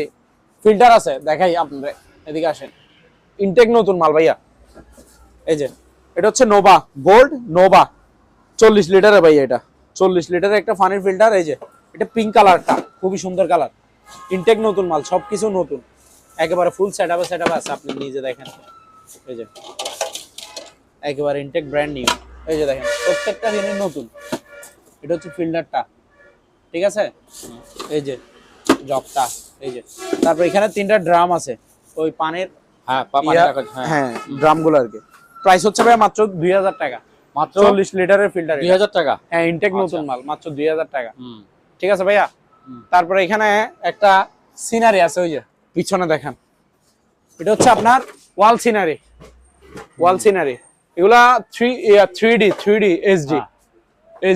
[SPEAKER 1] ফিল্টার আছে, দেখাই আপনাদের, এদিকে আসেন। ইনটেক নতুন মাল ভাইয়া। এই যে এটা হচ্ছে নোভা গোল্ড, নোভা 40 লিটারের ভাইয়া। এটা 40 লিটারের একটা পানির ফিল্টার। এই যে এটা পিঙ্ক কালারটা, খুবই সুন্দর কালার। ইনটেক নতুন মাল, সবকিছু নতুন, একেবারে ফুল সেটআপে আছে। আপনি নিজে দেখেন, এই যে একেবারে ইনটেক ব্র্যান্ড নিউ। এই যে দেখেন প্রত্যেকটা জিনিস নতুন। এটা হচ্ছে ফিল্টারটা, ঠিক আছে? এই যে জগটা, এই যে। তারপর এখানে 3টা ড্রাম আছে, ওই পানির,
[SPEAKER 2] হ্যাঁ পানি রাখা।
[SPEAKER 1] হ্যাঁ ড্রামগুলো আর কি। প্রাইস হচ্ছে ভাই মাত্র 2000 টাকা।
[SPEAKER 2] মাত্র
[SPEAKER 1] 40 লিটারের ফিল্টার।
[SPEAKER 2] 2000 টাকা।
[SPEAKER 1] হ্যাঁ ইনটেক
[SPEAKER 2] আচ্ছা।
[SPEAKER 1] নতুন মাল, মাত্র 2000 টাকা। ঠিক আছে ভাইয়া? তারপরে এখানে একটা সিনারি আছে, ওই যে পিছনে দেখেন, এটা হচ্ছে আপনার ওয়াল সিনারি। এগুলা 3D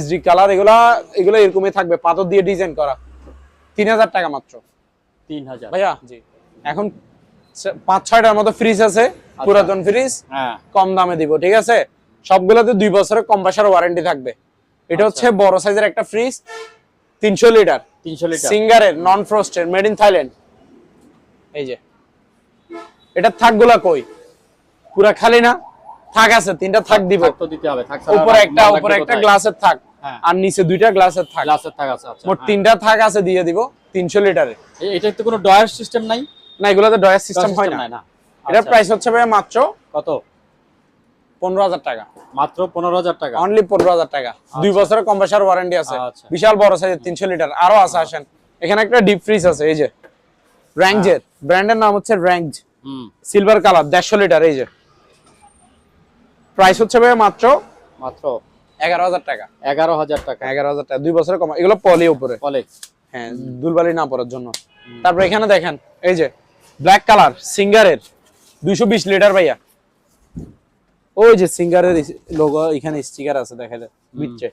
[SPEAKER 1] HD কালার। এগুলা এরকমই থাকবে, পাথর দিয়ে ডিজাইন করা। 3000 টাকা মাত্র।
[SPEAKER 2] 3000
[SPEAKER 1] ভাইয়া জি। এখন 5-6টার মতো ফ্রিজ আছে, পুরাতন ফ্রিজ,
[SPEAKER 2] হ্যাঁ
[SPEAKER 1] কম দামে দিব, ঠিক আছে? সবগুলোতে 2 বছরের কম্প্রেসর ওয়ারেন্টি থাকবে। এটা হচ্ছে বড় সাইজের একটা ফ্রিজ, 300 লিটার,
[SPEAKER 2] 300 লিটার।
[SPEAKER 1] সিঙ্গারের, নন ফ্রস্টের, মেড ইন থাইল্যান্ড। এই যে এটা থাকগুলা কই? পুরা খালি না? থাক আছে, 3টা থাক দিব।
[SPEAKER 2] থাক তো দিতে হবে। থাক ছাড়া
[SPEAKER 1] উপরে
[SPEAKER 2] মাল
[SPEAKER 1] একটা
[SPEAKER 2] লাগবে কোথায়?
[SPEAKER 1] গ্লাসের থাক,
[SPEAKER 2] হ্যাঁ।
[SPEAKER 1] আর নিচে 2টা গ্লাসের থাক।
[SPEAKER 2] গ্লাসের থাক আছে। আচ্ছা
[SPEAKER 1] মোট 3টা থাক আছে, দিয়ে দিব 300 লিটারের।
[SPEAKER 2] এটা তো কোনো ডয়ার সিস্টেম নাই?
[SPEAKER 1] না, এগুলোতে ডয়ার সিস্টেম হয় না।
[SPEAKER 2] না।
[SPEAKER 1] এটার প্রাইস হচ্ছে ভাই মাত্র
[SPEAKER 2] কত?
[SPEAKER 1] 15000 টাকা।
[SPEAKER 2] মাত্র 15000 টাকা।
[SPEAKER 1] অনলি 15000 টাকা। 2 বছরের কম্প্রেসর ওয়ারেন্টি আছে।
[SPEAKER 2] আচ্ছা।
[SPEAKER 1] বিশাল বড় সাইজের 300 লিটার আরো আছে। আসেন, এখানে একটা ডিপ ফ্রিজ আছে, এই যে র্যাঞ্জের, ব্র্যান্ডের নাম হচ্ছে র্যাঞ্জ, সিলভার কালার, 150 লিটার। এই যে প্রাইস হচ্ছে ভাই মাত্র 11000 টাকা।
[SPEAKER 2] 11000 টাকা।
[SPEAKER 1] 11000 টাকা, 2 বছরের কম। এগুলো পলি উপরে,
[SPEAKER 2] বলে
[SPEAKER 1] হ্যাঁ, দুলবালি না পড়ার জন্য। তারপর এখানে দেখেন, এই যে ব্ল্যাক কালার সিঙ্গারের 220 লিটার ভাইয়া। ওই যে সিঙ্গারের লোগো এখানে স্টিকার আছে, দেখা যায় বিচ্ছে,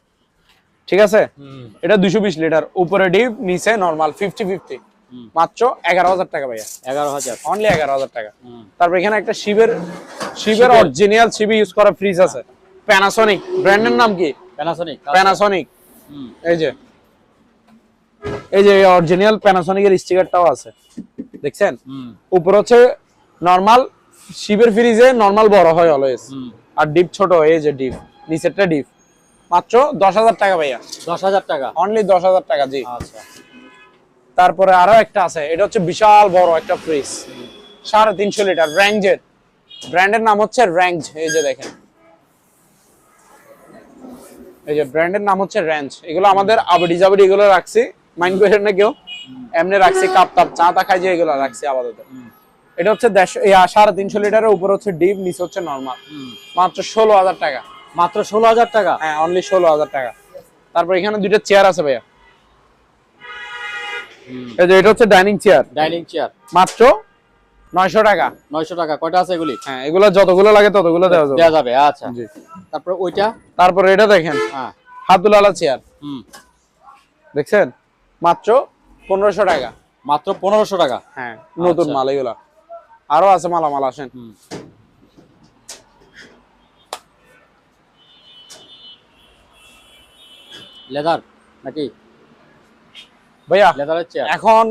[SPEAKER 1] ঠিক আছে? এটা 220 লিটার, উপরে ডিপ, নিচে নরমাল, 50-50। মাত্র 11000 টাকা ভাইয়া।
[SPEAKER 2] 11000
[SPEAKER 1] অনলি 11000 টাকা। তারপর এখানে একটা শিবের অরিজিনাল শিবি ইউজ করা ফ্রিজ আছে, প্যানাসোনিক, ব্র্যান্ডের নাম কি?
[SPEAKER 2] প্যানাসোনিক।
[SPEAKER 1] প্যানাসোনিক। এই যে এই যে অরিজিনাল প্যানাসোনিকের স্টিকারটাও আছে, দেখছেন? উপর হচ্ছে নরমাল শিবের ফ্রিজে নরমাল বড় হয় অলওয়েজ, আর ডিপ ছোট, এই যে ডিপ, নিচেরটা ডিপ। মাত্র 10,000 টাকা ভাইয়া।
[SPEAKER 2] 10,000 টাকা,
[SPEAKER 1] অনলি 10,000 টাকা, জি।
[SPEAKER 2] আচ্ছা।
[SPEAKER 1] তারপরে আরো একটা আছে, এটা হচ্ছে বিশাল বড় একটা ফ্রিজ, 350 লিটার, র্যাঞ্জের, ব্র্যান্ডের নাম হচ্ছে র্যাঞ্জ। এই যে দেখেন, এই যে ব্র্যান্ডের নাম হচ্ছে র্যাঞ্জ। এগুলো আমাদের আবডি জাবডি এগুলো রাখছি, মাইন্ড করেন না কেউ, এমনি রাখছি, কাপ টাপ চা টা খাই যে এগুলো রাখছি আপাতত। এটা হচ্ছে 350 লিটারের, উপর হচ্ছে ডিপ, নিচে হচ্ছে নরমাল। মাত্র 16,000 টাকা।
[SPEAKER 2] মাত্র 16,000 টাকা?
[SPEAKER 1] হ্যাঁ, অনলি 16,000 টাকা। তারপর এখানে দুইটা চেয়ার আছে ভাইয়া, এই যে এটা হচ্ছে ডাইনিং চেয়ার,
[SPEAKER 2] ডাইনিং চেয়ার,
[SPEAKER 1] মাত্র 900 টাকা।
[SPEAKER 2] 900 টাকা। কয়টা আছে এগুলি?
[SPEAKER 1] হ্যাঁ, এগুলো যতগুলো লাগে ততগুলো দেওয়া যাবে।
[SPEAKER 2] দেওয়া যাবে, আচ্ছা।
[SPEAKER 1] জি।
[SPEAKER 2] তারপর ওইটা,
[SPEAKER 1] তারপর এটা দেখেন,
[SPEAKER 2] হ্যাঁ,
[SPEAKER 1] হাতুলালা চেয়ার, দেখছেন? মাত্র 1500 টাকা।
[SPEAKER 2] মাত্র 1500 টাকা।
[SPEAKER 1] হ্যাঁ, নতুন মাল এগুলা। আরো আছে মালামাল, আসেন।
[SPEAKER 2] লেদার নাকি
[SPEAKER 1] ভাইয়া
[SPEAKER 2] লেদারের চেয়ার?
[SPEAKER 1] এখন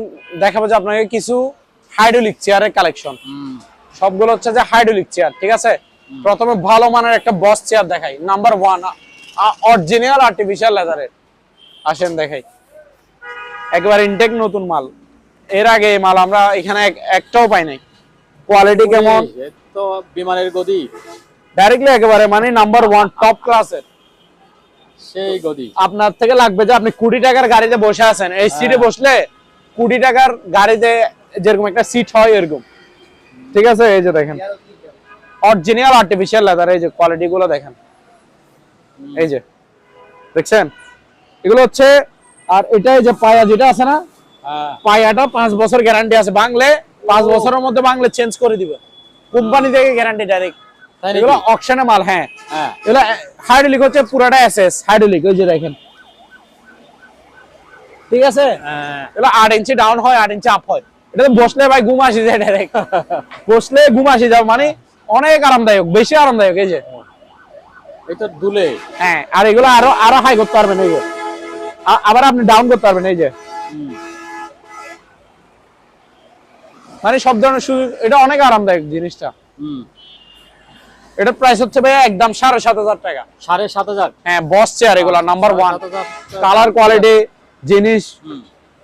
[SPEAKER 1] দেখাবো যে আপনাকে কিছু হাইড্রোলিক চেয়ারের কালেকশন। সবগুলো হচ্ছে যে হাইড্রোলিক চেয়ার, ঠিক আছে? প্রথমে ভালো মানের একটা বস চেয়ার দেখাই, নাম্বার 1, অরিজিনাল আর্টিফিশিয়াল লেদারের। আসেন দেখাই, একবার ইনটেক নতুন মাল। এর আগে এই মাল আমরা এখানে একটাও পাই নাই। কোয়ালিটি কেমন?
[SPEAKER 2] তো বিমানের গদি,
[SPEAKER 1] ডাইরেক্টলি একেবারে মানে নাম্বার 1 টপ ক্লাসের।
[SPEAKER 2] সেই গদি
[SPEAKER 1] আপনার থেকে লাগবে যে আপনি 20 টাকার গাড়িতে বসে আছেন, এই সিটে বসলে 20 টাকার গাড়িতে যেরকম একটা সিট হয় এরকম, ঠিক আছে? এই যে দেখেন, অরিজিনাল আর্টিফিশিয়াল লেদার, এই যে কোয়ালিটি গুলো দেখেন, এই যে দেখছেন এগুলো হচ্ছে। আর এটা এই যে পায়া যেটা আছে না, পায়াটা 5 বছর গ্যারান্টি আছে, বাংলে 5 বছরের মধ্যে বাংলে চেঞ্জ করে দিবে কোম্পানি থেকে, গ্যারান্টি ডাইরেক্ট। এগুলো অকশনে মাল। হ্যাঁ, এগুলো হাইড্রোলিক হচ্ছে, পুরাটা এসএস হাইড্রোলিক, ওই যে দেখেন, ঠিক আছে? এগুলো 8 ইঞ্চি ডাউন হয়, 8 ইঞ্চি আপ হয়। এটা বসলে ভাই ঘুম আসি যায় ডাইরেক্ট, বসলে ঘুম আসি যাও, মানে অনেক আরামদায়ক, বেশি আরামদায়ক। এই যে
[SPEAKER 2] এটা দুলে,
[SPEAKER 1] হ্যাঁ, আর এগুলো আরো আরো হাই করতে পারবেন, এই যে আবার আপনি ডাউন করতে পারবেন, এই যে মানে সব ধরনের সুযোগ। এটা অনেক আরামদায়ক জিনিসটা। এটার প্রাইস হচ্ছে ভাই একদম 7,500 টাকা।
[SPEAKER 2] 7,500?
[SPEAKER 1] হ্যাঁ, বস চেয়ার এগুলা নাম্বার 1, কালার কোয়ালিটি,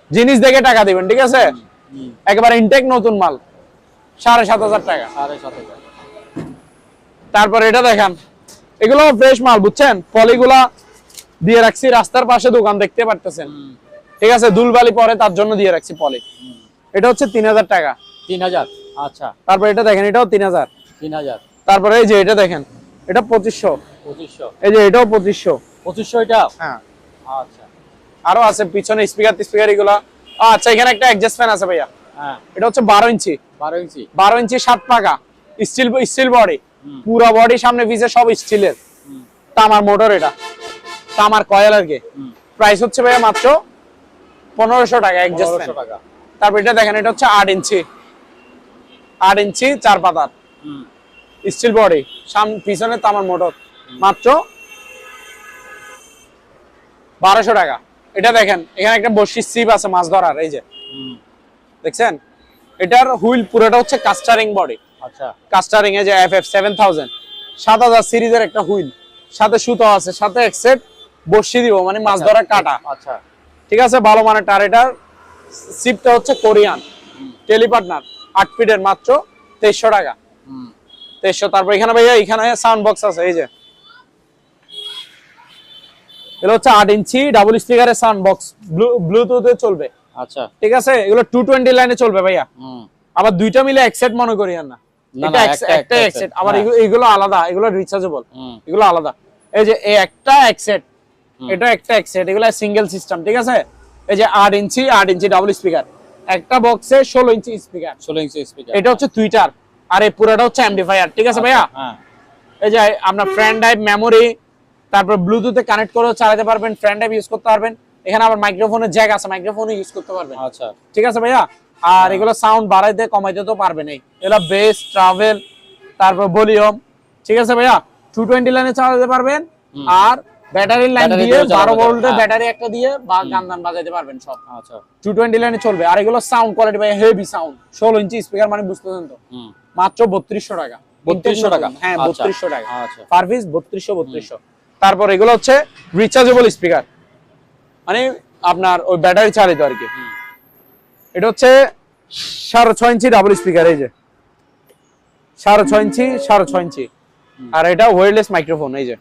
[SPEAKER 1] জিনিস দেখে টাকা দিবেন, ঠিক আছে? একেবারে ইনটেক নতুন মাল, 7,500 টাকা।
[SPEAKER 2] 7,500।
[SPEAKER 1] তারপর এটা দেখেন, এগুলো ফ্রেশ মাল, বুঝছেন? পলিগুলা দিয়ে রাখছি, রাস্তার পাশে দোকান দেখতে পারতেছেন, ঠিক আছে? দুলবালি পরে তার জন্য দিয়ে রাখছি পলি। এটা হচ্ছে 3,000 টাকা।
[SPEAKER 2] 3,000, আচ্ছা।
[SPEAKER 1] তারপর এটা দেখেন, এটাও 3,000।
[SPEAKER 2] 3,000।
[SPEAKER 1] তারপরে এই যে এটা দেখেন, এটা 2500।
[SPEAKER 2] 2500?
[SPEAKER 1] এই যে এটাও 2500।
[SPEAKER 2] 2500 এটা?
[SPEAKER 1] হ্যাঁ,
[SPEAKER 2] আচ্ছা।
[SPEAKER 1] আরো আছে পিছনে স্পিকার এগুলা। আচ্ছা, এখানে একটা অ্যাডজাস্ট ফ্যান আছে ভাইয়া।
[SPEAKER 2] হ্যাঁ,
[SPEAKER 1] এটা হচ্ছে 12 ইঞ্চি।
[SPEAKER 2] 12 ইঞ্চি?
[SPEAKER 1] 12 ইঞ্চি 7 পাকা, স্টিল বডি, পুরো বডি সামনে পিছে সব স্টিলের, তামার মোটর, এটা তামার কয়েল আর কি। প্রাইস হচ্ছে ভাইয়া মাত্র 1500 টাকা অ্যাডজাস্ট ফ্যান। তারপর এটা দেখেন, এটা হচ্ছে 8 ইঞ্চি, 8 ইঞ্চি 4 পাতার স্টিল বডি, সামনে পিছনে তামার মোটর, মাত্র 1200 টাকা। এটা দেখেন, এখানে একটা বসির সিপ আছে মাছ ধরার, এই যে দেখছেন? এটার হুইল পুরোটা হচ্ছে কাস্টারিং বডি।
[SPEAKER 2] আচ্ছা,
[SPEAKER 1] কাস্টারিং, এই যে FF 7000 7000 সিরিজের একটা হুইল, সাথে সুতো আছে, সাথে এক সেট বসি দিব, মানে মাছ ধরার কাটা।
[SPEAKER 2] আচ্ছা,
[SPEAKER 1] ঠিক আছে? ভালো মানের টার। এটার সিপটা হচ্ছে কোরিয়ান টেলিপার্টনার 8 ফিটের, মাত্র 2300 টাকা। 2300। তারপর এখানে ভাইয়া এখানে সাউন্ড বক্স আছে, এই যে এগুলো হচ্ছে 8 ইঞ্চি ডাবল স্পিকারের সাউন্ড বক্স, ব্লুটুথে চলবে।
[SPEAKER 2] আচ্ছা,
[SPEAKER 1] ঠিক আছে? এগুলো 220 লাইনে চলবে ভাইয়া। আবার দুইটা মিলে এক সেট মনে করি না, এটা একটা এক সেট। আবার এগুলো আলাদা, এগুলো রিচার্জেবল, এগুলো আলাদা। এই যে এই একটা এক সেট, এটা একটা এক সেট, এগুলো সিঙ্গেল সিস্টেম, ঠিক আছে? এই যে 8 ইঞ্চি ডাবল স্পিকার, একটা বক্সে 16 ইঞ্চি স্পিকার,
[SPEAKER 2] 16 ইঞ্চি স্পিকার।
[SPEAKER 1] এটা হচ্ছে টুইটার, আর এই পুরোটা হচ্ছে এমপ্লিফায়ার, ঠিক আছে ভাইয়া?
[SPEAKER 2] হ্যাঁ,
[SPEAKER 1] এই যে আপনার ফ্রেন্ড ড্রাইভ, মেমোরি, তারপর ব্লুটুথে কানেক্ট করে চালাতে পারবেন, ফ্রেন্ড ড্রাইভ ইউজ করতে পারবেন। এখানে আবার মাইক্রোফোনের জ্যাক আছে, মাইক্রোফোনও ইউজ করতে পারবেন।
[SPEAKER 2] আচ্ছা,
[SPEAKER 1] ঠিক আছে ভাইয়া? আর এগুলো সাউন্ড বাড়াইতে কমাইতে তো পারবেন, এগুলো বেস, ট্রাভেল, তারপর ভলিউম, ঠিক আছে ভাইয়া? 220 লাইনে চালাতে পারবেন, আর ব্যাটারি লাইন
[SPEAKER 2] ব্যাটারি
[SPEAKER 1] দিয়ে
[SPEAKER 2] দিয়েও চালানো
[SPEAKER 1] 12 ভোল্টের
[SPEAKER 2] যাবে,
[SPEAKER 1] ব্যাটারি একটা দিয়ে বা গান বাজাইতে পারবেন সব।
[SPEAKER 2] আচ্ছা
[SPEAKER 1] 220 লাইনে চলবে। আর এগুলো সাউন্ড কোয়ালিটি ভাই হেভি সাউন্ড, 16 ইঞ্চি স্পিকার মানে বুঝতেছেন তো। মাত্র 3200 টাকা।
[SPEAKER 2] 3200 টাকা?
[SPEAKER 1] হ্যাঁ
[SPEAKER 2] আচ্ছা।
[SPEAKER 1] 3200 টাকা
[SPEAKER 2] আচ্ছা।
[SPEAKER 1] Per piece, 3200। তারপর এগুলো হচ্ছে রিচার্জেবল স্পিকার, মানে আপনার ওই ব্যাটারি চালিত আর কি। এটা হচ্ছে 6.5 ইঞ্চি ডাবল স্পিকার, এই যে 6.5 ইঞ্চি, 6.5 ইঞ্চি। আর এটা ওয়্যারলেস মাইক্রোফোন, এই যে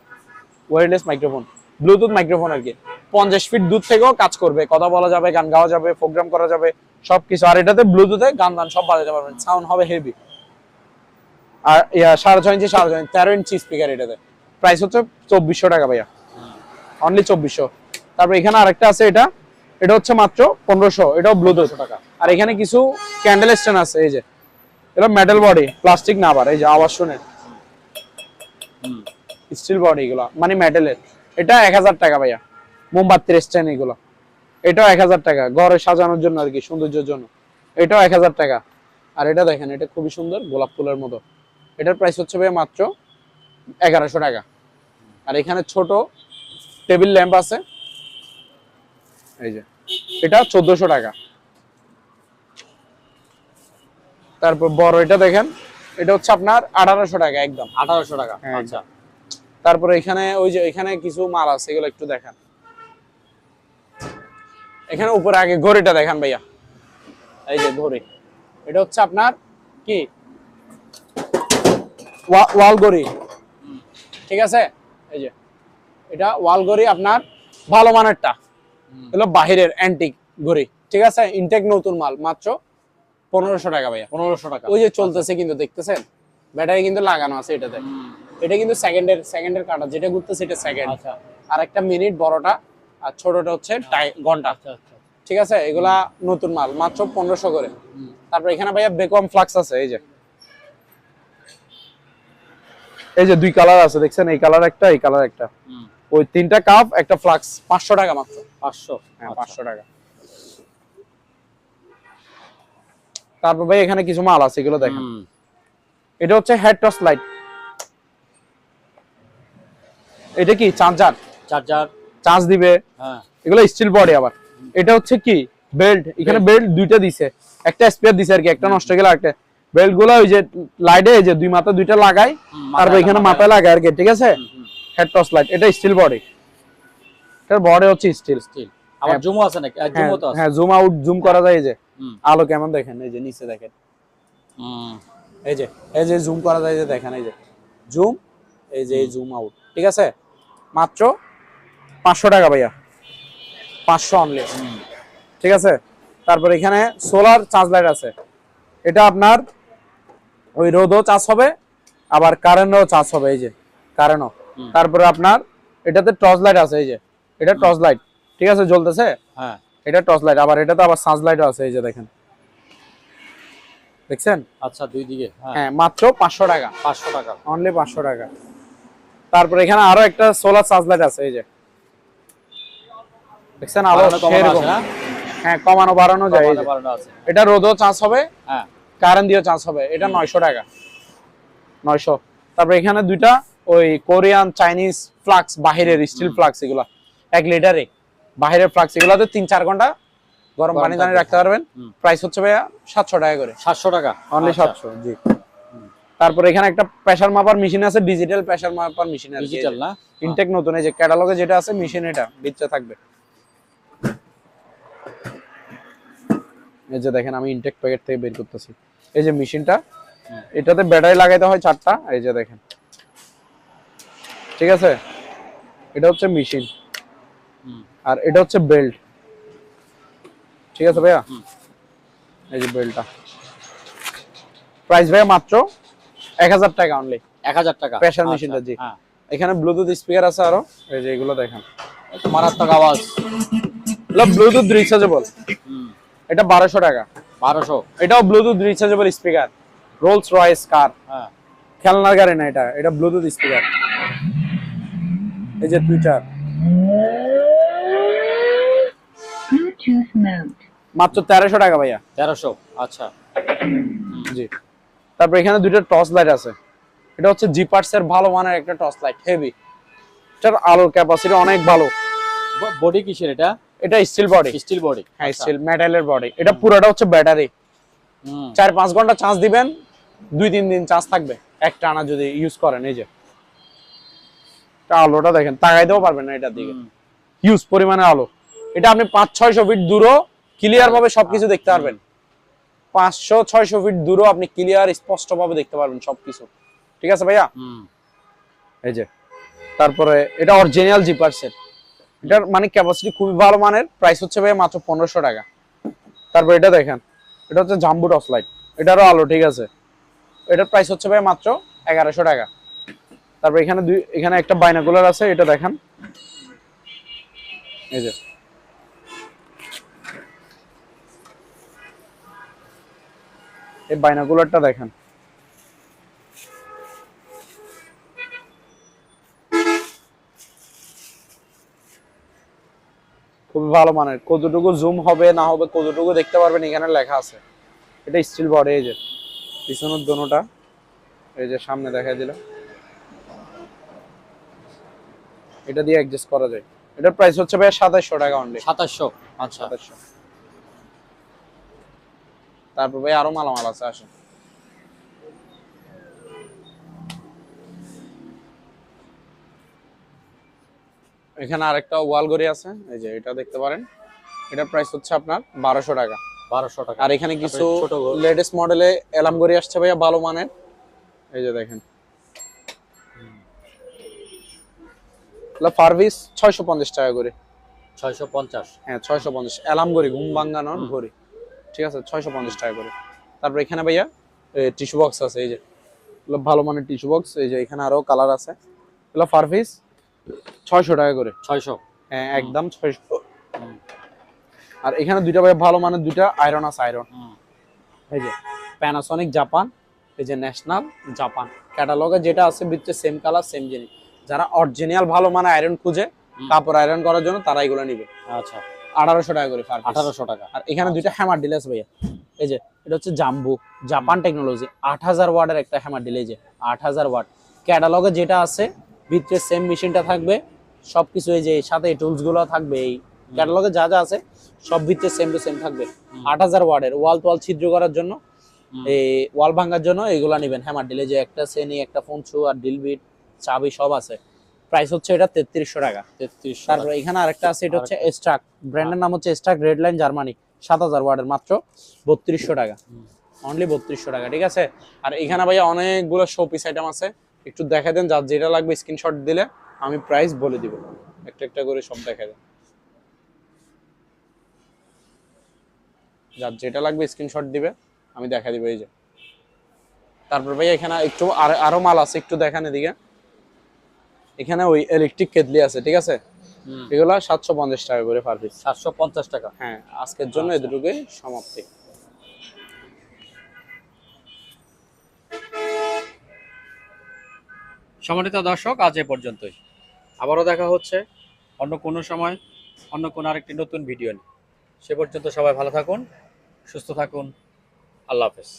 [SPEAKER 1] ওয়্যারলেস মাইক্রোফোন, ব্লুটুথ মাইক্রোফোন আর কি। 50 ফিট দূর থেকেও কাজ করবে, কথা বলা যাবে, গান গাওয়া যাবে, প্রোগ্রাম করা যাবে, সবকিছু। আর এটাতে ব্লুটুথে গান সব বাজাতে পারবেন, সাউন্ড হবে হেভি। আর 6.5 ইঞ্চি, 13 ইঞ্চি স্পিকার এটাতে। প্রাইস হচ্ছে 2400 টাকা ভাইয়া, অনলি 2400। তারপর এখানে আরেকটা আছে, এটা হচ্ছে মাত্র 1500, এটাও ব্লুটুথ
[SPEAKER 2] টাকা।
[SPEAKER 1] আর এখানে কিছু ক্যান্ডেল স্ট্যান্ড আছে, এই যে এটা মেটাল বডি, প্লাস্টিক না আবার, এই যে আওয়াজ শুনেন, স্টিল বডি, এগুলো মানে মেটালের। এটা 1000 টাকা ভাইয়া। মোমবাতির স্ট্যান্ড এগুলো, এটাও 1000 টাকা, ঘরে সাজানোর জন্য আর কি, সৌন্দর্যের জন্য। এটাও 1000 টাকা। আর এটা দেখেন, এটা খুবই সুন্দর, গোলাপ ফুলের মতো। এটার প্রাইস হচ্ছে ভাইয়া মাত্র 1100 টাকা। আর এখানে ছোট টেবিল ল্যাম্প আছে, এই যে এটা 1400 টাকা। তারপর বড় এটা দেখেন, এটা হচ্ছে আপনার 1800 টাকা একদম।
[SPEAKER 2] 1800 টাকা।
[SPEAKER 1] হ্যাঁ,
[SPEAKER 2] আচ্ছা।
[SPEAKER 1] তারপরে এখানে ওই যে এখানে কিছু মাল আছে, এগুলো একটু দেখেন। এখানে উপরে আগে ঘড়িটা দেখেন ভাইয়া, এই যে ঘড়ি, এটা হচ্ছে আপনার কি ওয়াল ঘড়ি, ঠিক আছে। এই যে এটা ওয়াল ঘড়ি আপনার ভালো মানেরটা, হলো বাহিরের অ্যান্টিক ঘড়ি, ঠিক আছে। ইনটেক নতুন মাল, মাত্র 1500 টাকা ভাইয়া।
[SPEAKER 2] 1500 টাকা।
[SPEAKER 1] ওই যে চলতেছে কিন্তু, দেখতেছেন ব্যাটারি কিন্তু লাগানো আছে এটাতে। এটা কিন্তু সেকেন্ডের কাটা, যেটা ঘুরতেছে এটা সেকেন্ড।
[SPEAKER 2] আচ্ছা
[SPEAKER 1] আর একটা মিনিট বড়টা, আর ছোটটা হচ্ছে ঘন্টা,
[SPEAKER 2] আচ্ছা আচ্ছা।
[SPEAKER 1] ঠিক আছে। এগুলা নতুন মাল, মাত্র 1500 করে। তারপর এখানে ভাইয়া বেকম ফ্লাক্স আছে, এই যে দুই কালার আছে, দেখছেন, এই কালার একটা, এই কালার একটা, ওই তিনটা কাপ একটা ফ্লাক্স, 500 টাকা মাত্র।
[SPEAKER 2] 500?
[SPEAKER 1] হ্যাঁ 500 টাকা। তারপর ভাই এখানে কিছু মাল আছে, এগুলো দেখেন। এটা হচ্ছে হেড টর্চ লাইট, এটা কি চার্জার, চার্জ দিবে,
[SPEAKER 2] হ্যাঁ।
[SPEAKER 1] এগুলো স্টিল বডি। আবার এটা হচ্ছে কি বেল্ট, এখানে বেল্ট দুইটা দিছে, একটা স্পেয়ার দিছে আর কি, একটা নষ্ট গেল একটা। বেল্ট গুলো ওই যে লাইটে, এই যে দুই মাথা দুইটা লাগাই, তারপর এখানে মাথায় লাগায় আর কি, ঠিক আছে। হেড টর্চ লাইট, এটা স্টিল বডি, এটার বডি হচ্ছে স্টিল।
[SPEAKER 2] আবার জুমও আছে নাকি? জুমও তো আছে।
[SPEAKER 1] হ্যাঁ, জুম আউট জুম করা যায়, এই যে আলো কেমন দেখেন, এই যে নিচে দেখেন, এই যে জুম করা যায়, যে দেখেন, এই যে জুম, এই যে জুম আউট, ঠিক আছে। মাত্র 500 টাকা ভাইয়া, 500 অনলি, ঠিক আছে। তারপর এখানে সোলার চার্জ লাইট আছে, এটা আপনার ওই রোদও চার্জ হবে, আবার কারেন্টও চার্জ হবে, এই যে কারেন্টও। তারপরে আপনার এটাতে টর্চ লাইট আছে, এই যে এটা টর্চ লাইট, ঠিক আছে, জ্বলতেছে।
[SPEAKER 2] হ্যাঁ,
[SPEAKER 1] এটা টর্চ লাইট, আবার এটাতে আবার সার্চ লাইটও আছে, এই যে দেখেন, দেখছেন।
[SPEAKER 2] আচ্ছা, দুই দিকে।
[SPEAKER 1] হ্যাঁ, মাত্র 500 টাকা,
[SPEAKER 2] 500 টাকা,
[SPEAKER 1] অনলি 500 টাকা। তারপর এখানে আরো একটা সোলার চার্জ লাইট আছে, এই যে দেখছেন, আলো সেরকম। হ্যাঁ, কমানো বাড়ানো যায়, এই যে এটা রোদও চার্জ হবে,
[SPEAKER 2] হ্যাঁ,
[SPEAKER 1] কারেন্ট দিয়েও চার্জ হবে, এটা 900 টাকা, 900। তারপর এখানে দুইটা ওই কোরিয়ান চাইনিজ ফ্লাক্স, বাহিরের স্টিল ফ্লাক্স, এগুলা 1 লিটারে বাহিরের ফ্লাক্স, এগুলাতে 3-4 ঘন্টা গরম পানি দানি রাখতে পারবেন। প্রাইস হচ্ছে ভাইয়া 700 টাকা করে,
[SPEAKER 2] 700 টাকা,
[SPEAKER 1] অনলি 700। জি। তারপর এখানে একটা প্রেসার মাপার মেশিন আছে, ডিজিটাল প্রেসার মাপার মেশিন আছে,
[SPEAKER 2] ডিজিটাল না,
[SPEAKER 1] ইনটেক নতুন, এই যে ক্যাটালগে যেটা আছে মেশিন, এটা ভিতরে থাকবে, এই যে দেখেন, আমি ইনটেক প্যাকেট থেকে বের করতেছি, এই যে মেশিনটা, এটাতে ব্যাটারি লাগাইতে হয় 4টা, এই যে দেখেন, ঠিক আছে। এটা হচ্ছে মেশিন, আর এটা হচ্ছে বেল্ট, ঠিক আছে ভাইয়া, এই যে বেল্টটা। প্রাইস ভাইয়া মাত্র 1000 টাকা অনলি,
[SPEAKER 2] 1000 টাকা
[SPEAKER 1] প্রেসার মেশিনটা। জি। এখানে ব্লুটুথ স্পিকার আছে আরো, এই যে এগুলো দেখেন,
[SPEAKER 2] মারাত্মক আওয়াজ,
[SPEAKER 1] এগুলো ব্লুটুথ রিচার্জেবল, এটা 1200 টাকা,
[SPEAKER 2] 1200।
[SPEAKER 1] এটাও Bluetooth rechargeable speaker, Rolls Royce car,
[SPEAKER 2] হ্যাঁ,
[SPEAKER 1] খেলনার গাড়ি না, এটা ব্লুটুথ স্পিকার, এই যে টুইটার,
[SPEAKER 3] Bluetooth mode.
[SPEAKER 1] মাত্র 1300 টাকা ভাইয়া,
[SPEAKER 2] 1300। আচ্ছা,
[SPEAKER 1] জি। তারপর এখানে দুইটা টর্চ লাইট আছে, এটা হচ্ছে জিপার্স এর ভালো মানের একটা টর্চ লাইট, হেভি, এটার আলোর ক্যাপাসিটি অনেক ভালো।
[SPEAKER 2] বডি কিসের এটা?
[SPEAKER 1] এটা স্টিল বডি।
[SPEAKER 2] Steel body.
[SPEAKER 1] হ্যাঁ স্টিল মেটালের বডি। এটা পুরোটা হচ্ছে ব্যাটারি। 4-5 ঘন্টা চার্জ দিবেন, 2-3 দিন চার্জ থাকবে এক টানা যদি ইউজ করেন। এই যে আলোটা দেখেন, তাকাইতেও পারবেন না এটার দিকে, হিউজ পরিমাণে আলো। এটা আপনি 500-600 ফিট দূরও ক্লিয়ার ভাবে সবকিছু দেখতে পারবেন। 500-600 ফিট দূরও আপনি ক্লিয়ার স্পষ্ট ভাবে দেখতে পারবেন সবকিছু। ঠিক আছে ভাইয়া? এই যে তারপরে এটা অরিজিনাল জিপারসের। এটার মানে ক্যাপাসিটি খুবই ভালো মানের। প্রাইস হচ্ছে ভাইয়া মাত্র 1500 টাকা। তারপর এটা দেখেন, এটা হচ্ছে জাম্বো টর্চ লাইট। এটারও আলো ঠিক আছে। এটার প্রাইস হচ্ছে ভাই মাত্র 1100 টাকা। তারপর এখানে একটা বাইনোকুলার আছে, এটা দেখেন। এই যে এই বাইনোকুলারটা দেখেন, খুবই ভালো মানের। কতটুকু জুম হবে না হবে, কতটুকু দেখতে পারবেন এখানে লেখা আছে। এটা স্টিল বডি। এই যে পিছনের দোনোটা, এই যে সামনে দেখা দিলাম, এটা দিয়ে অ্যাডজাস্ট করা যায়। এটার প্রাইস হচ্ছে ভাই 2700 টাকা অনলি।
[SPEAKER 2] 2700। আচ্ছা
[SPEAKER 1] 2700। তারপর ভাই আরো মালামাল আছে, আসেন। এখানে আরেকটা ওয়াল ঘড়ি আছে, এই যে এটা দেখতে পারেন। এটার প্রাইস হচ্ছে আপনার 1200 টাকা।
[SPEAKER 2] 1200 টাকা।
[SPEAKER 1] আর এখানে কিছু
[SPEAKER 2] ছোট
[SPEAKER 1] লেটেস্ট মডেলে অ্যালার্ম ঘড়ি আসছে ভাইয়া ভালো মানের। এই যে দেখেন, ফারভিস 650 টাকা করে।
[SPEAKER 2] 650।
[SPEAKER 1] হ্যাঁ 650 অ্যালার্ম ঘড়ি, ঘুম ভাঙানোর ঘড়ি। ঠিক আছে, 650 টাকা করে। তারপর এখানে ভাইয়া টিস্যু বক্স আছে, এই যে ভালো মানের টিস্যু বক্স। এই যে এখানে আরো কালার আছে। এগুলো ফারভিস 600 টাকা করে।
[SPEAKER 2] 600।
[SPEAKER 1] হ্যাঁ একদম 600। আর এখানে দুইটা ভাই ভালো মানের দুইটা আয়রন আছে, আয়রন। এই যে প্যানাসোনিক জাপান, এই যে ন্যাশনাল জাপান। ক্যাটালগে যেটা আছে ভিতরে সেম কালার সেম জিনিস। যারা অরিজিনাল ভালো মানের আয়রন খুঁজে কাপড় আয়রন করার জন্য তারা এগুলো নিবে।
[SPEAKER 2] আচ্ছা
[SPEAKER 1] 1800 টাকা করে।
[SPEAKER 2] 1800 টাকা।
[SPEAKER 1] আর এখানে দুইটা হ্যামার ডিল আছে ভাইয়া। এই যে এটা হচ্ছে জাম্বো জাপান টেকনোলজি, 8000 ওয়াটের একটা হ্যামার ডিল। এই যে 8000 ওয়াট। ক্যাটালগে যেটা আছে ভিতরে সেম মেশিনটা থাকবে, সবকিছু এই যে সাথে টুলস গুলো থাকবে। এই ক্যাটালগে যা যা আছে সব ভিতরে সেম টু সেম থাকবে। 8000 ওয়াটের ওয়াল টু ওয়াল ছিদ্র করার জন্য, এই ওয়াল ভাঙার জন্য এগুলা নেবেন হ্যামার ডিলে। যে একটা সেনি, একটা ফোনছু আর ডিল বিট চাবি সব আছে। প্রাইস হচ্ছে এটা 3300 টাকা।
[SPEAKER 2] 3300।
[SPEAKER 1] তারপর এখানে আরেকটা আছে, এটা হচ্ছে স্ট্রাক, ব্র্যান্ডের নাম হচ্ছে স্ট্রাক রেড লাইন জার্মানি, 7000 ওয়াটের, মাত্র 3200 টাকা। অনলি 3200 টাকা। ঠিক আছে। আর এখানে ভাইয়া অনেকগুলো শো পিস আইটেম আছে, একটু দেখা দেন। যার যেটা লাগবে স্ক্রিনশট দিলে আমি প্রাইস বলে দিব। একটা একটা করে সব দেখা দেন, যার যেটা লাগবে স্ক্রিনশট দিবে আমি দেখা দিব। এই যে তারপর ভাইয়া এখানে একটু আরো মাল আছে, একটু দেখান এদিকে। এখানে ওই ইলেকট্রিক কেটলি আছে, ঠিক আছে। এগুলা 750 টাকা করে পার পিস।
[SPEAKER 2] 750 টাকা।
[SPEAKER 1] হ্যাঁ আজকের জন্য এতটুকুই সমাপ্তি।
[SPEAKER 2] সম্মানিত দর্শক, আজ এ পর্যন্তই। আবারও দেখা হচ্ছে অন্য কোনো সময়, অন্য কোনো আরেকটি নতুন ভিডিও নিয়ে। সে পর্যন্ত সবাই ভালো থাকুন, সুস্থ থাকুন। আল্লাহ হাফেজ।